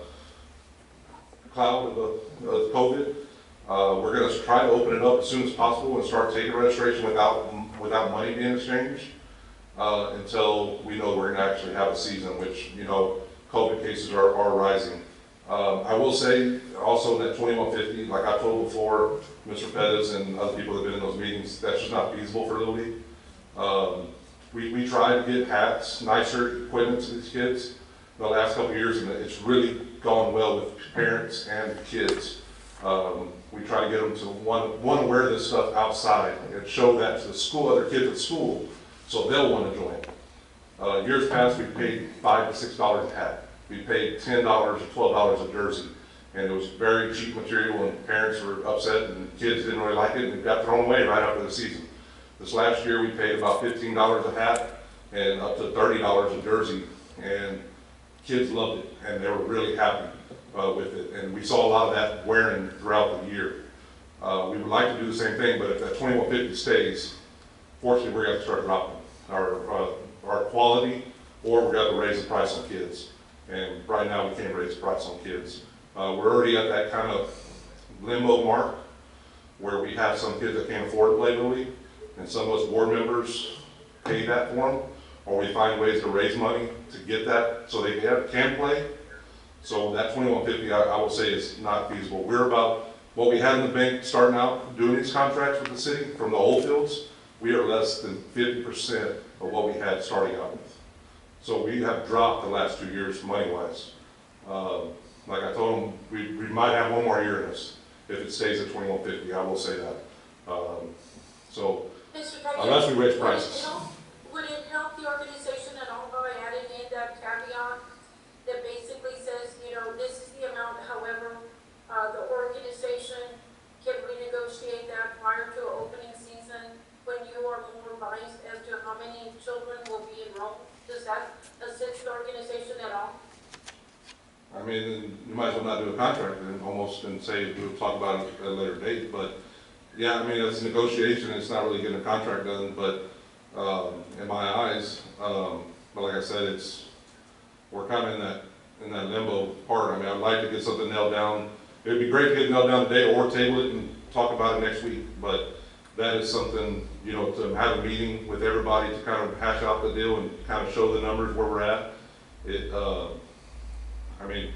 Speaker 14: cloud of COVID. We're going to try to open it up as soon as possible and start taking registration without money being exchanged until we know we're going to actually have a season, which, COVID cases are rising. I will say also that 2150, like I told before, Mr. Pettis and other people that have been in those meetings, that's just not feasible for Little League. We tried to get hats, nicer equipment to these kids the last couple of years, and it's really gone well with parents and kids. We try to get them to one wear this stuff outside and show that to the school, other kids at school, so they'll want to join. Years past, we paid $5 to $6 a hat. We paid $10 or $12 a jersey, and it was very cheap material, and parents were upset, and kids didn't really like it, and it got thrown away right after the season. This last year, we paid about $15 a hat and up to $30 a jersey, and kids loved it, and they were really happy with it. And we saw a lot of that wearing throughout the year. We would like to do the same thing, but if that 2150 stays, fortunately, we're going to start dropping our quality, or we're going to raise the price on kids. And right now, we can't raise the price on kids. We're already at that kind of limbo mark where we have some kids that can't afford to play Little League, and some of us board members pay that for them, or we find ways to raise money to get that so they can play. So that 2150, I will say, is not feasible. We're about what we had in the bank starting out doing these contracts with the city from the old fields. We are less than 50% of what we had starting out with. So we have dropped the last 2 years money-wise. Like I told them, we might have one more year in us if it stays at 2150. I will say that. Unless we raise prices.
Speaker 9: Would it help the organization at all by adding in that caveat that basically says, this is the amount, however, the organization can renegotiate that prior to opening season when you are more advised as to how many children will be enrolled? Does that assist the organization at all?
Speaker 14: I mean, you might as well not do a contract and say we'll talk about it at a later date. But yeah, I mean, it's a negotiation. It's not really getting a contract done, but in my eyes, but like I said, we're kind of in that limbo part. I mean, I'd like to get something nailed down. It would be great to get it nailed down today or table it and talk about it next week. But that is something, to have a meeting with everybody to kind of hash out the deal and kind of show the numbers where we're at. I mean,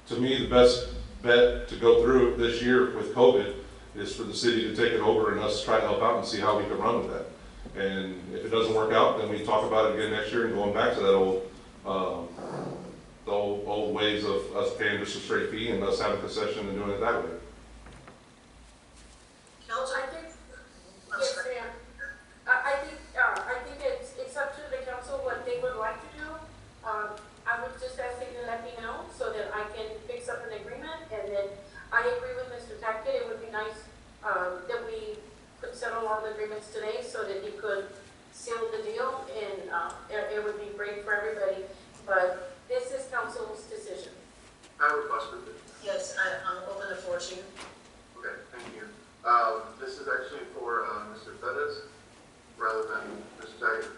Speaker 14: to me, the best bet to go through this year with COVID is for the city to take it over and us try to help out and see how we can run with that. And if it doesn't work out, then we talk about it again next year and going back to that old ways of us paying just a straight fee and us having concession and doing it that way.
Speaker 2: Council?
Speaker 9: Yes, ma'am. I think it's up to the council what they would like to do. I would just ask them to let me know so that I can fix up an agreement. And then I agree with Mr. Tackett. It would be nice that we could settle all the agreements today so that he could seal the deal, and it would be great for everybody. But this is council's decision.
Speaker 12: I have a question.
Speaker 2: Yes, I'll open the floor to you.
Speaker 12: Okay, thank you. This is actually for Mr. Pettis rather than Mr. Taggart.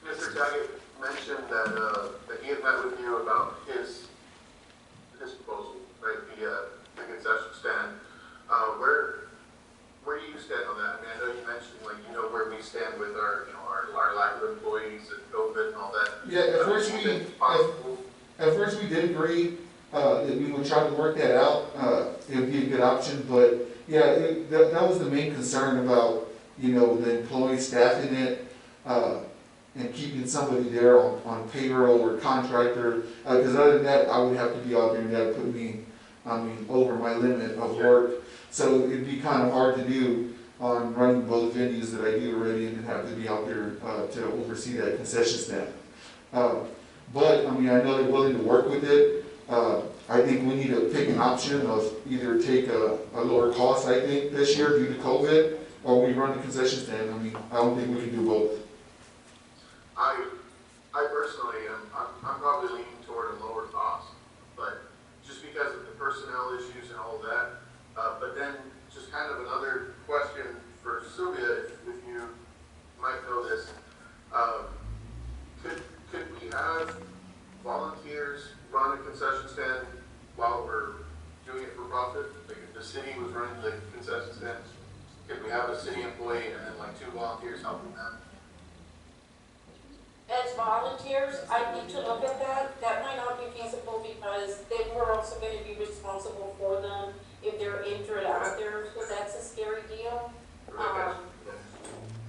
Speaker 12: Mr. Taggart mentioned that he had met with you about his proposal, right? The concession stand. Where do you stand on that? I mean, I know you mentioned where we stand with our lack of employees and COVID and all that.
Speaker 13: Yeah, at first we did agree that we would try to work that out. It would be a good option, but yeah, that was the main concern about the employee staffing it and keeping somebody there on payroll or contractor. Because other than that, I would have to be out there, and that would put me over my limit of work. So it'd be kind of hard to do on running both venues that I do already and then have to be out there to oversee that concession stand. But, I know they're willing to work with it. I think we need to pick an option of either take a lower cost, I think, this year due to COVID, or we run the concession stand. I don't think we can do both.
Speaker 12: I personally I'm probably leaning toward a lower cost, but just because of the personnel issues and all of that. But then just kind of another question for Sylvia, if you might know this. Could we have volunteers run a concession stand while we're doing it for profit? Like if the city was running the concession stand, could we have a city employee and then like 2 volunteers helping them?
Speaker 9: As volunteers, I need to look at that. That might not be feasible because then we're also going to be responsible for them if they're injured out there. So that's a scary deal. I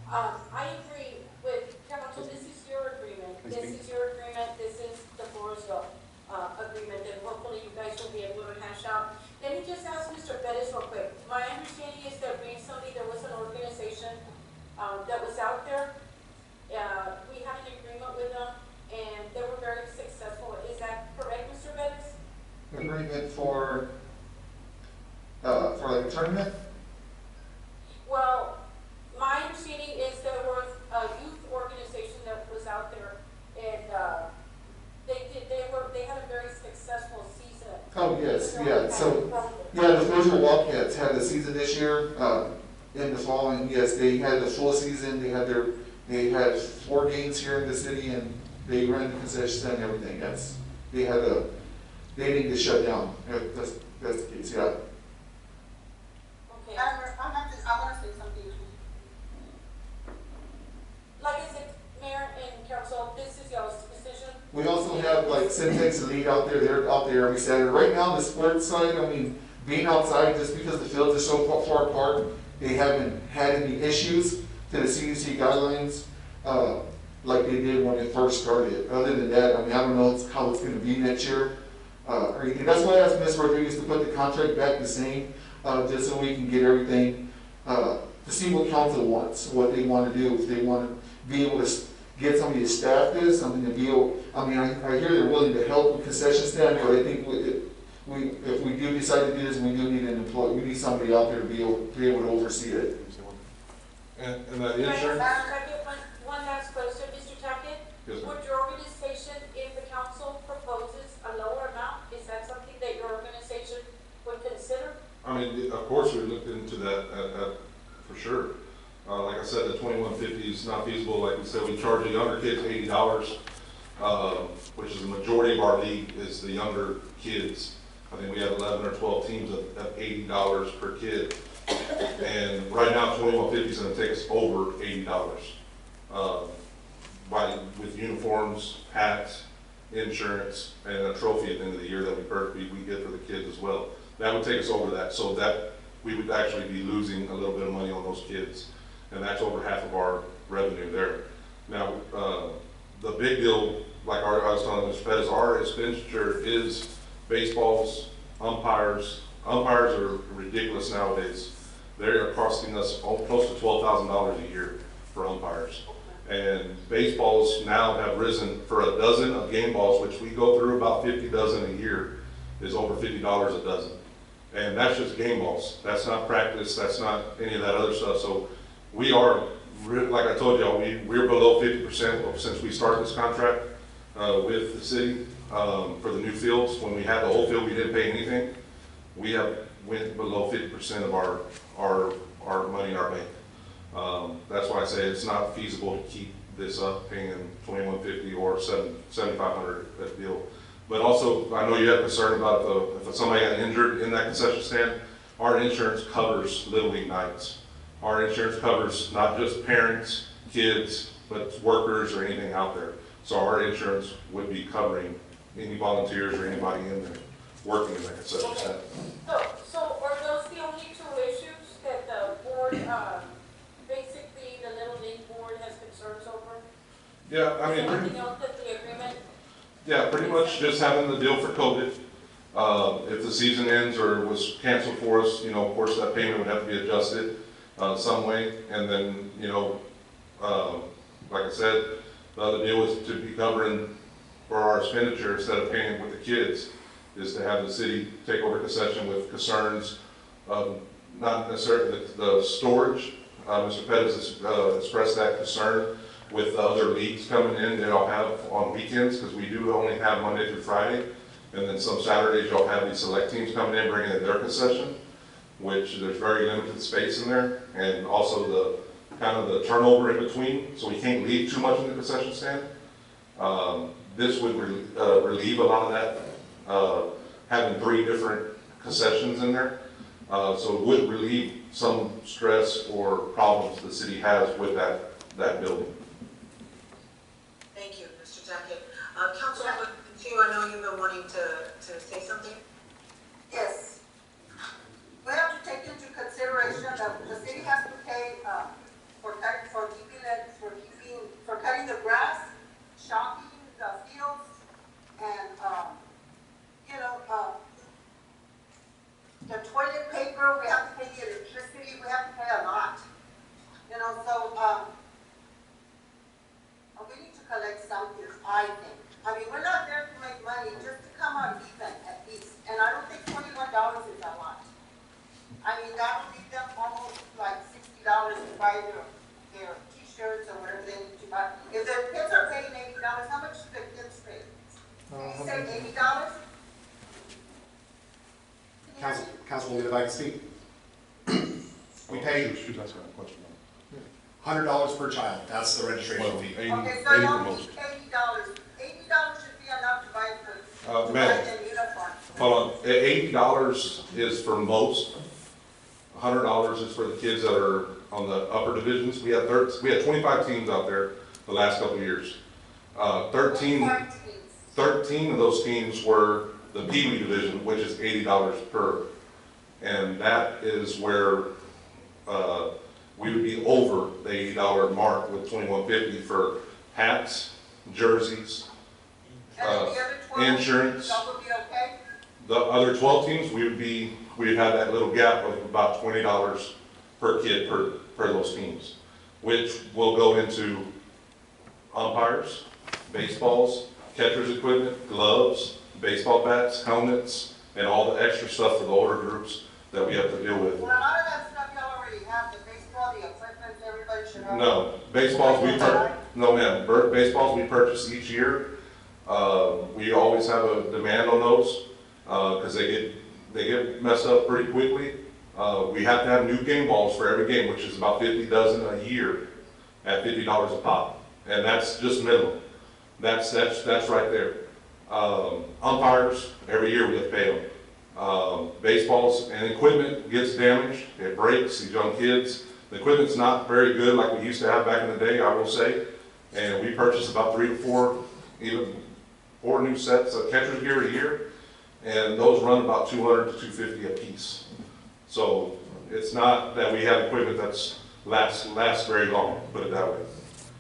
Speaker 9: agree with council. This is your agreement. This is your agreement. This is the Floresville agreement that hopefully you guys will be able to hash out. Let me just ask Mr. Pettis real quick. My understanding is that recently there was an organization that was out there. We had an agreement with them, and they were very successful. Is that correct, Mr. Pettis?
Speaker 13: Agreement for like a tournament?
Speaker 9: Well, my understanding is there was a youth organization that was out there, and they had a very successful season.
Speaker 13: Oh, yes, yeah, so, yeah, the Floresville Wildcats had the season this year, in the fall, and yes, they had the full season. They had 4 games here in the city, and they ran the concession stand and everything. Yes, they didn't get shut down. That's the case, yeah.
Speaker 9: Okay.
Speaker 2: I want to say something.
Speaker 9: Like I said, Mayor and Council, this is y'all's decision.
Speaker 13: We also have like Syntex Elite out there. They're out there every Saturday. Right now, the sports side, being outside just because the fields are so far apart, they haven't had any issues to the CDC guidelines like they did when it first started. Other than that, I don't know how it's going to be next year. And that's why I asked Ms. Rodriguez to put the contract back the same, just so we can get everything, to see what council wants, what they want to do, if they want to be able to get somebody to staff this, to be able, I hear they're willing to help with concession stand, but I think if we do decide to do this, we do need an employee, we need somebody out there to be able to oversee it.
Speaker 14: And that insurance?
Speaker 9: One last question, Mr. Tackett.
Speaker 14: Yes,
Speaker 9: would your organization, if the council proposes a lower amount, is that something that your organization would consider?
Speaker 14: Of course, we looked into that for sure. Like I said, the 2150 is not feasible. Like we said, we charge the younger kids $80, which is the majority of our league is the younger kids. I think we have 11 or 12 teams at $80 per kid. And right now, 2150 is going to take us over $80 with uniforms, hats, insurance, and a trophy at the end of the year that we get for the kids as well. That would take us over that, so that we would actually be losing a little bit of money on those kids, and that's over half of our revenue there. Now, the big deal, like I was telling Mr. Pettis, our expenditure is baseballs, umpires. Umpires are ridiculous nowadays. They are costing us close to $12,000 a year for umpires. And baseballs now have risen for a dozen of game balls, which we go through about 50 dozen a year, is over $50 a dozen. And that's just game balls. That's not practice. That's not any of that other stuff. So we are, like I told y'all, we're below 50% since we started this contract with the city for the new fields. When we had the old field, we didn't pay anything. We have went below 50% of our money in our bank. That's why I say it's not feasible to keep this up, paying $2,150 or $7,500 that deal. But also, I know you have concern about if somebody got injured in that concession stand. Our insurance covers Little League nights. Our insurance covers not just parents, kids, but workers or anything out there. So our insurance would be covering any volunteers or anybody in there working in that concession stand.
Speaker 9: So are those the only 2 issues that the board, basically the Little League board has concerns over?
Speaker 14: Yeah,
Speaker 9: Anything else that the agreement?
Speaker 14: Yeah, pretty much just having the deal for COVID. If the season ends or was canceled for us, you know, of course, that payment would have to be adjusted some way. And then, you know, like I said, the other deal is to be covering for our expenditure instead of paying with the kids, is to have the city take over concession with concerns, not necessarily the storage. Mr. Pettis has expressed that concern with other leagues coming in that I'll have on weekends, because we do only have Monday through Friday. And then some Saturdays you'll have these select teams coming in, bringing in their concession, which there's very limited space in there. And also the kind of the turnover in between, so we can't leave too much in the concession stand. This would relieve a lot of that, having 3 different concessions in there. So it would relieve some stress or problems the city has with that building.
Speaker 4: Thank you, Mr. Tackett. Councilwoman Q, I know you've been wanting to say something.
Speaker 2: Yes. We have to take into consideration that the city has to pay, for cutting the grass, shopping the fields, and, the toilet paper, we have to pay the electricity, we have to pay a lot. We need to collect something, I think. I mean, we're not there to make money, just to come out even at least. And I don't think $21 is a lot. I mean, that will leave them almost like $60 to buy their t-shirts or whatever they need to buy. If their kids are paying $80, how much do the kids pay? Did you say $80?
Speaker 15: Councilwoman, if I can speak. We pay
Speaker 14: She's asking a question.
Speaker 15: $100 per child. That's the registration fee.
Speaker 14: 80,
Speaker 2: Okay, so
Speaker 14: 80
Speaker 2: you
Speaker 14: for
Speaker 2: only
Speaker 14: most.
Speaker 2: need $80. $80 should be enough to buy the
Speaker 14: Ma'am,
Speaker 2: uniform.
Speaker 14: hold on. $80 is for most. $100 is for the kids that are on the upper divisions. We had 25 teams out there the last couple of years. 13 of those teams were the Pee Wee division, which is $80 per. And that is where we would be over the $80 mark with $21.50 for hats, jerseys, insurance. The other 12 teams, we'd have that little gap of about $20 per kid per those teams, which will go into umpires, baseballs, catcher's equipment, gloves, baseball bats, helmets, and all the extra stuff for the older groups that we have to deal with.
Speaker 2: Well, a lot of that stuff you already have, the baseball, the equipment, everybody should have.
Speaker 14: No, baseballs baseballs we purchase each year. We always have a demand on those because they get messed up pretty quickly. We have to have new game balls for every game, which is about 50 dozen a year at $50 a pop, and that's just minimum. That's right there. Umpires, every year we have to pay them. Baseballs and equipment gets damaged, it breaks, these young kids. The equipment's not very good like we used to have back in the day, I will say. And we purchase about 3 to 4, even 4 new sets of catcher's gear a year. And those run about $200 to $250 a piece. So it's not that we have equipment that's lasts very long, put it that way.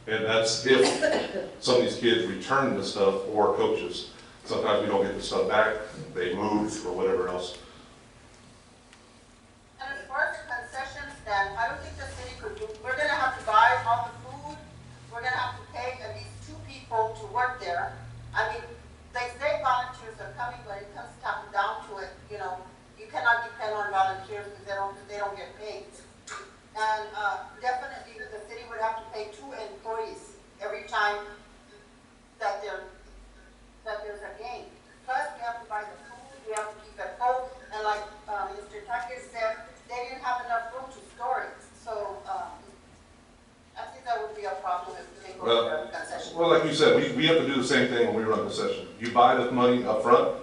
Speaker 14: And that's if some of these kids return the stuff or coaches. Sometimes we don't get the stuff back, they move or whatever else.
Speaker 2: And as far as the concession stand, I don't think the city could do, we're gonna have to buy all the food, we're gonna have to pay at least 2 people to work there. I mean, they say volunteers are coming, but it comes down to it, you cannot depend on volunteers because they don't get paid. And definitely the city would have to pay 2 employees every time that there's a game. Plus, we have to buy the food, we have to keep it cold, and like Mr. Tackett said, they didn't have enough room to store it. So I think that would be a problem if they go to the concession.
Speaker 14: Well, like you said, we have to do the same thing when we run concession. You buy the money up front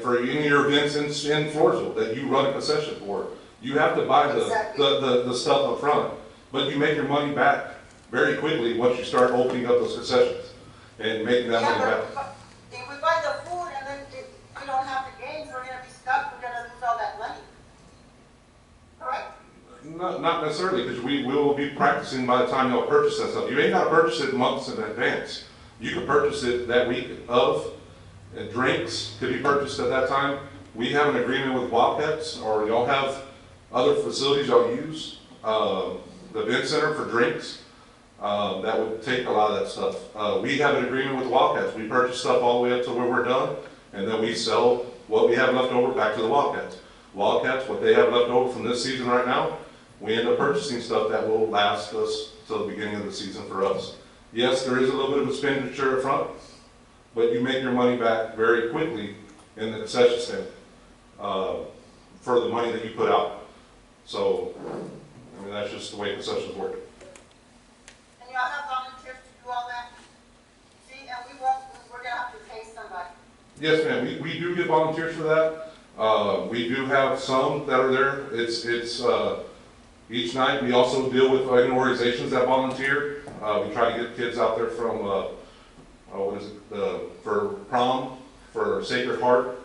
Speaker 14: for any of your events in Floresville that you run a concession for. You have to buy the stuff up front, but you make your money back very quickly once you start opening up those concessions and making that money back.
Speaker 2: If we buy the food and then if we don't have the games, we're going to be stuck, we're going to lose all that money. Correct?
Speaker 14: Not necessarily, because we will be practicing by the time y'all purchase that stuff. You ain't got to purchase it months in advance. You can purchase it that week of drinks could be purchased at that time. We have an agreement with Wildcats, or y'all have other facilities y'all use. The event center for drinks, that would take a lot of that stuff. We have an agreement with Wildcats. We purchase stuff all the way up to where we're done, and then we sell what we have left over back to the Wildcats. Wildcats, what they have left over from this season right now, we end up purchasing stuff that will last us till the beginning of the season for us. Yes, there is a little bit of expenditure up front, but you make your money back very quickly in the concession stand for the money that you put out. So, I mean, that's just the way concessions work.
Speaker 2: And y'all have volunteers to do all that? See, and we're gonna have to pay somebody.
Speaker 14: Yes, ma'am. We do get volunteers for that. We do have some that are there. It's each night. We also deal with organizations that volunteer. We try to get kids out there from for prom, for Sacred Heart.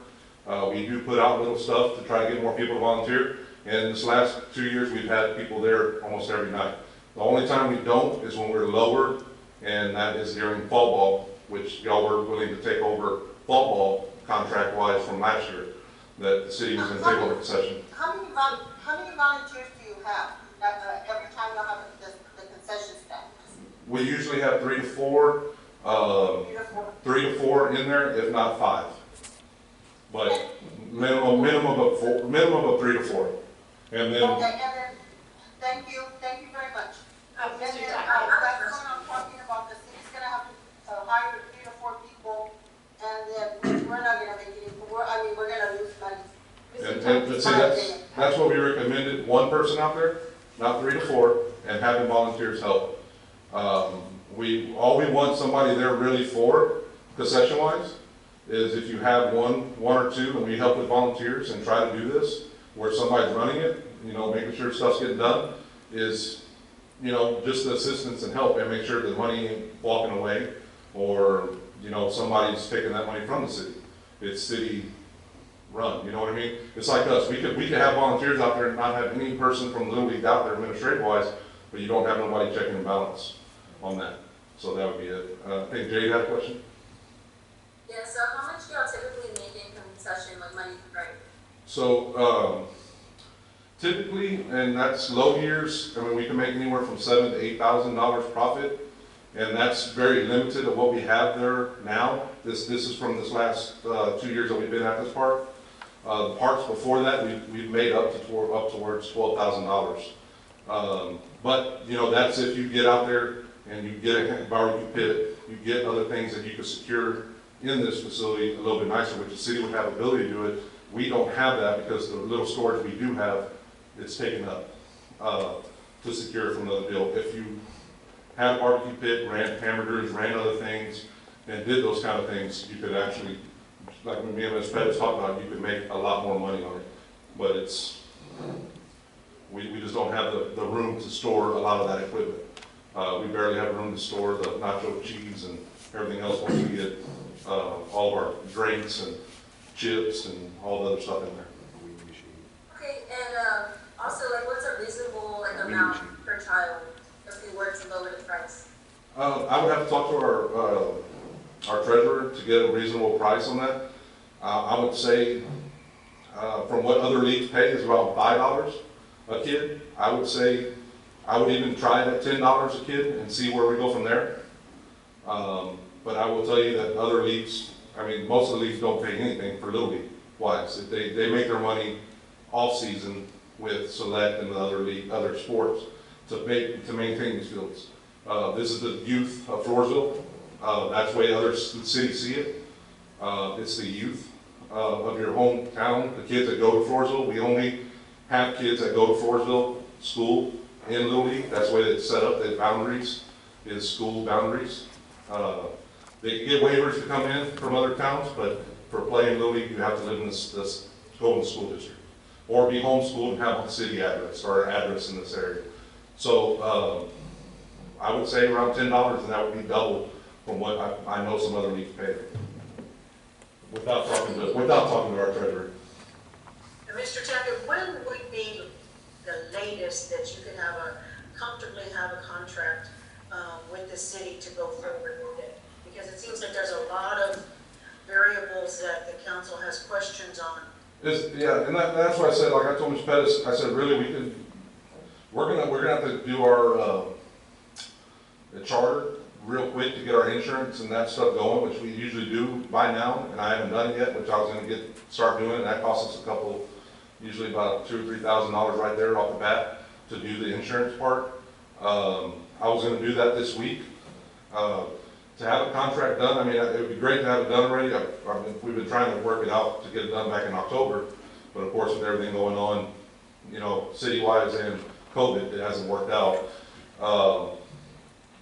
Speaker 14: We do put out little stuff to try to get more people to volunteer. And this last 2 years, we've had people there almost every night. The only time we don't is when we're lower, and that is during fall ball, which y'all were willing to take over fall ball contract-wise from last year, that the city was going to take over concession.
Speaker 2: How many volunteers do you have every time you have the concession stand?
Speaker 14: We usually have 3 to 4, 3 to 4 in there, if not 5. But minimum of 3 to 4. And then.
Speaker 2: Okay, and then, thank you very much. And then, that's what I'm talking about, the city's gonna have to hire 3 to 4 people, and then we're not gonna make any, we're gonna lose money.
Speaker 14: And see, that's what we recommended, 1 person out there, not 3 to 4, and having volunteers help. All we want somebody there really for, concession-wise, is if you have one or two, and we help with volunteers and try to do this, where somebody's running it, making sure stuff's getting done, is, just the assistance and help, and make sure the money ain't walking away, or, somebody's taking that money from the city. It's city run, you know what I mean? It's like us, we could have volunteers out there and not have any person from Little League out there administrative-wise, but you don't have nobody checking the balance on that. So that would be it. I think Jade had a question?
Speaker 6: Yeah, so how much do y'all typically make in concession, like money, right?
Speaker 14: So, typically, and that's low years, we can make anywhere from $7,000 to $8,000 profit, and that's very limited of what we have there now. This is from this last 2 years that we've been at this park. The parks before that, we've made up towards $12,000. But that's if you get out there and you get a barbecue pit, you get other things that you can secure in this facility a little bit nicer, which the city would have ability to do it. We don't have that because the little storage we do have, it's taken up to secure from another deal. If you had a barbecue pit, ran hamburgers, ran other things, and did those kind of things, you could actually, like me and Ms. Pettis talked about, you could make a lot more money on it. But we just don't have the room to store a lot of that equipment. We barely have room to store the nacho cheese and everything else once we get all of our drinks and chips and all the other stuff in there.
Speaker 6: Okay, and also, what's a reasonable amount per child if we were to lower the price?
Speaker 14: I would have to talk to our treasurer to get a reasonable price on that. I would say, from what other leagues pay, is about $5 a kid. I would say, I would even try it at $10 a kid and see where we go from there. But I will tell you that other leagues, most of the leagues don't pay anything for Little League wise. They make their money off season with Select and the other sports to maintain these fields. This is the youth of Floresville. That's the way other cities see it. It's the youth of your hometown, the kids that go to Floresville. We only have kids that go to Floresville school in Little League. That's the way it's set up. The boundaries is school boundaries. They can get waivers to come in from other towns, but for playing Little League, you have to live in this go in the school district, or be homeschooled and have a city address or address in this area. So I would say around $10, and that would be double from what I know some other leagues pay. Without talking to our treasurer.
Speaker 4: And Mr. Tucker, when would be the latest that you could comfortably have a contract with the city to go forward with it? Because it seems like there's a lot of variables questions on.
Speaker 14: Yeah, and that's why I said, like I told Ms. Pettis, I said, really, we're gonna have to do our, the charter real quick to get our insurance and that stuff going, which we usually do by now, and I haven't done it yet, which I was gonna start doing, and that costs us usually about $2,000 or $3,000 right there off the bat to do the insurance part. I was gonna do that this week. To have a contract done, I mean, it would be great to have it done already. We've been trying to work it out to get it done back in October, but of course with everything going on, you know, city-wise and COVID, it hasn't worked out.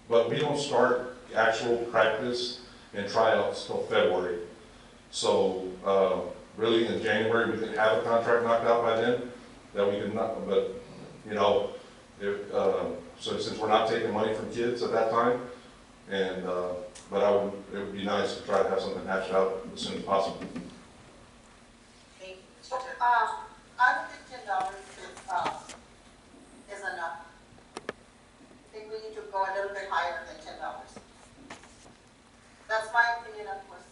Speaker 14: But we don't start actual practice and tryouts till February. So really in January, we can have a contract knocked out by then that we can not, but you know, so since we're not taking money from kids at that time, and but it would be nice to try to have something hashed out as soon as possible.
Speaker 4: Thank you.
Speaker 2: I don't think $10 is enough. I think we need to go a little bit higher than $10. That's my opinion, of course.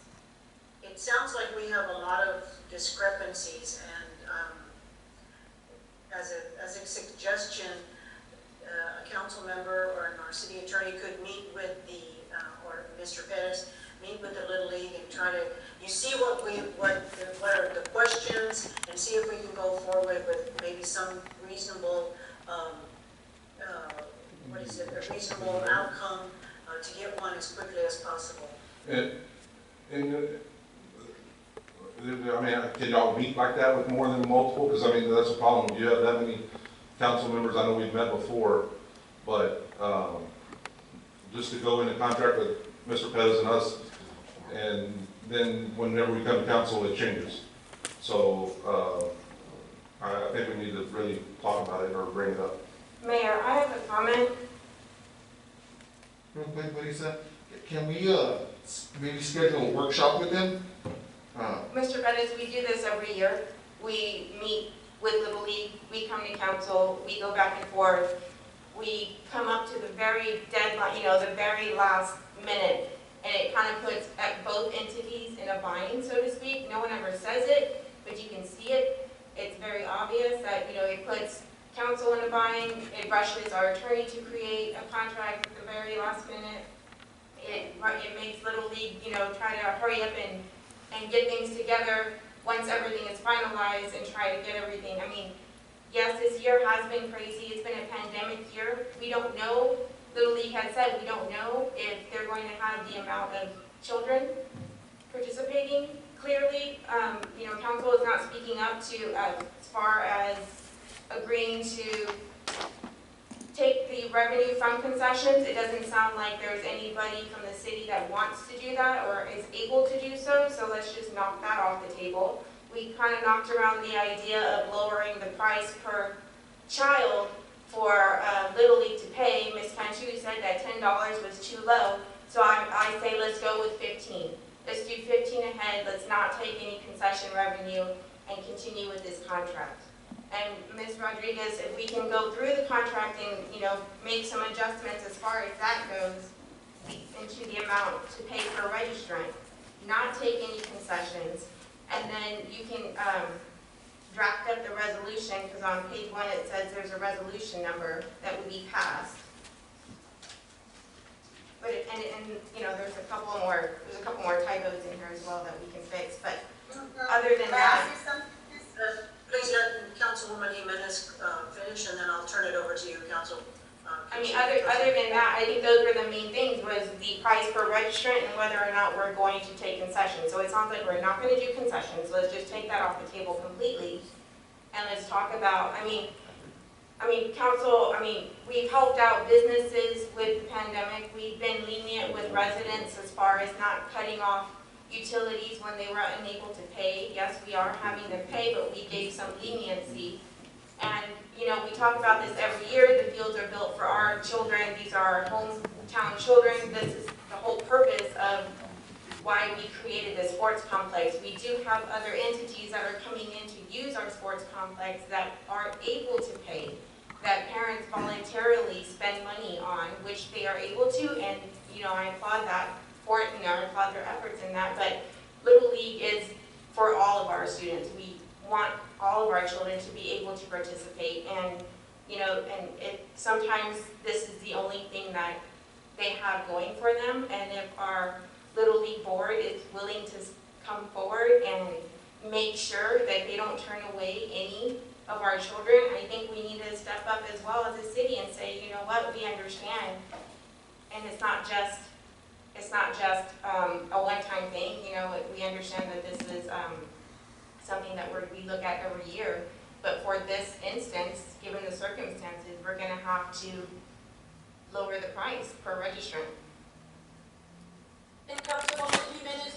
Speaker 4: It sounds like we have a lot of discrepancies, and as a suggestion, a council member or our city attorney could meet with or Mr. Pettis, meet with the Little League and try to, you see what are the questions, and see if we can go forward with maybe some reasonable, a reasonable outcome to get one as quickly as possible.
Speaker 14: And I mean, can y'all meet like that with more than multiple? Because I mean, that's a problem. You have that many council members. I know we've met before, but just to go into contract with Mr. Pettis and us, and then whenever we come to council, it changes. So I think we need to really talk about it or bring it up.
Speaker 3: Mayor, I have a comment.
Speaker 13: Real quick, Lisa, can we maybe schedule a workshop with them?
Speaker 3: Mr. Pettis, we do this every year. We meet with Little League, we come to council, we go back and forth. We come up to the very deadline, you know, the very last minute, and it kind of puts both entities in a bind, so to speak. No one ever says it, but you can see it. It's very obvious that, you know, it puts council in a bind. It rushes our attorney to create a contract at the very last minute. It makes Little League, you know, try to hurry up and get things together once everything is finalized and try to get everything. I mean, yes, this year has been crazy. It's been a pandemic year. We don't know. Little League has said we don't know if they're going to have the amount of children participating. Clearly, you know, council is not speaking up to as far as agreeing to take the revenue from concessions. It doesn't sound like there's anybody from the city that wants to do that or is able to do so, so let's just knock that off the table. We kind of knocked around the idea of lowering the price per child for Little League to pay. Ms. Cantu said that $10 was too low, so I say let's go with 15. Let's do 15 ahead, let's not take any concession revenue and continue with this contract. And Ms. Rodriguez, if we can go through the contract and, you know, make some adjustments as far as that goes into the amount to pay for a registrant, not take any concessions, and then you can draft up the resolution, because on page 1 it says there's a resolution number that would be passed. But and you know, there's a couple more typos in here as well that we can fix. But other than that,
Speaker 4: please let Councilwoman Jimenez finish, and then I'll turn it over to you, Council.
Speaker 3: I mean, other than that, I think those were the main things, was the price per registrant and whether or not we're going to take concessions. So it sounds like we're not going to do concessions. Let's just take that off the table completely, and let's talk about, I mean, council, we've helped out businesses with the pandemic. We've been lenient with residents as far as not cutting off utilities when they were unable to pay. Yes, we are having them pay, but we gave some leniency. And, you know, we talk about this every year. The fields are built for our children. These are our hometown children. This is the whole purpose of why we created this sports complex. We do have other entities that are coming in to use our sports complex that aren't able to pay, that parents voluntarily spend money on, which they are able to, and, you know, I applaud that for it, and I applaud their efforts in that. But Little League is
Speaker 5: for all of our students. We want all of our children to be able to participate, and, you know, and sometimes this is the only thing that they have going for them, and if our Little League board is willing to come forward and make sure that they don't turn away any of our children, I think we need to step up as well as a city and say, you know what, we understand, and it's not just a one-time thing. You know, we understand that this is something that we look at every year, but for this instance, given the circumstances, we're going to have to lower the price per registrant.
Speaker 9: And Councilwoman Jimenez,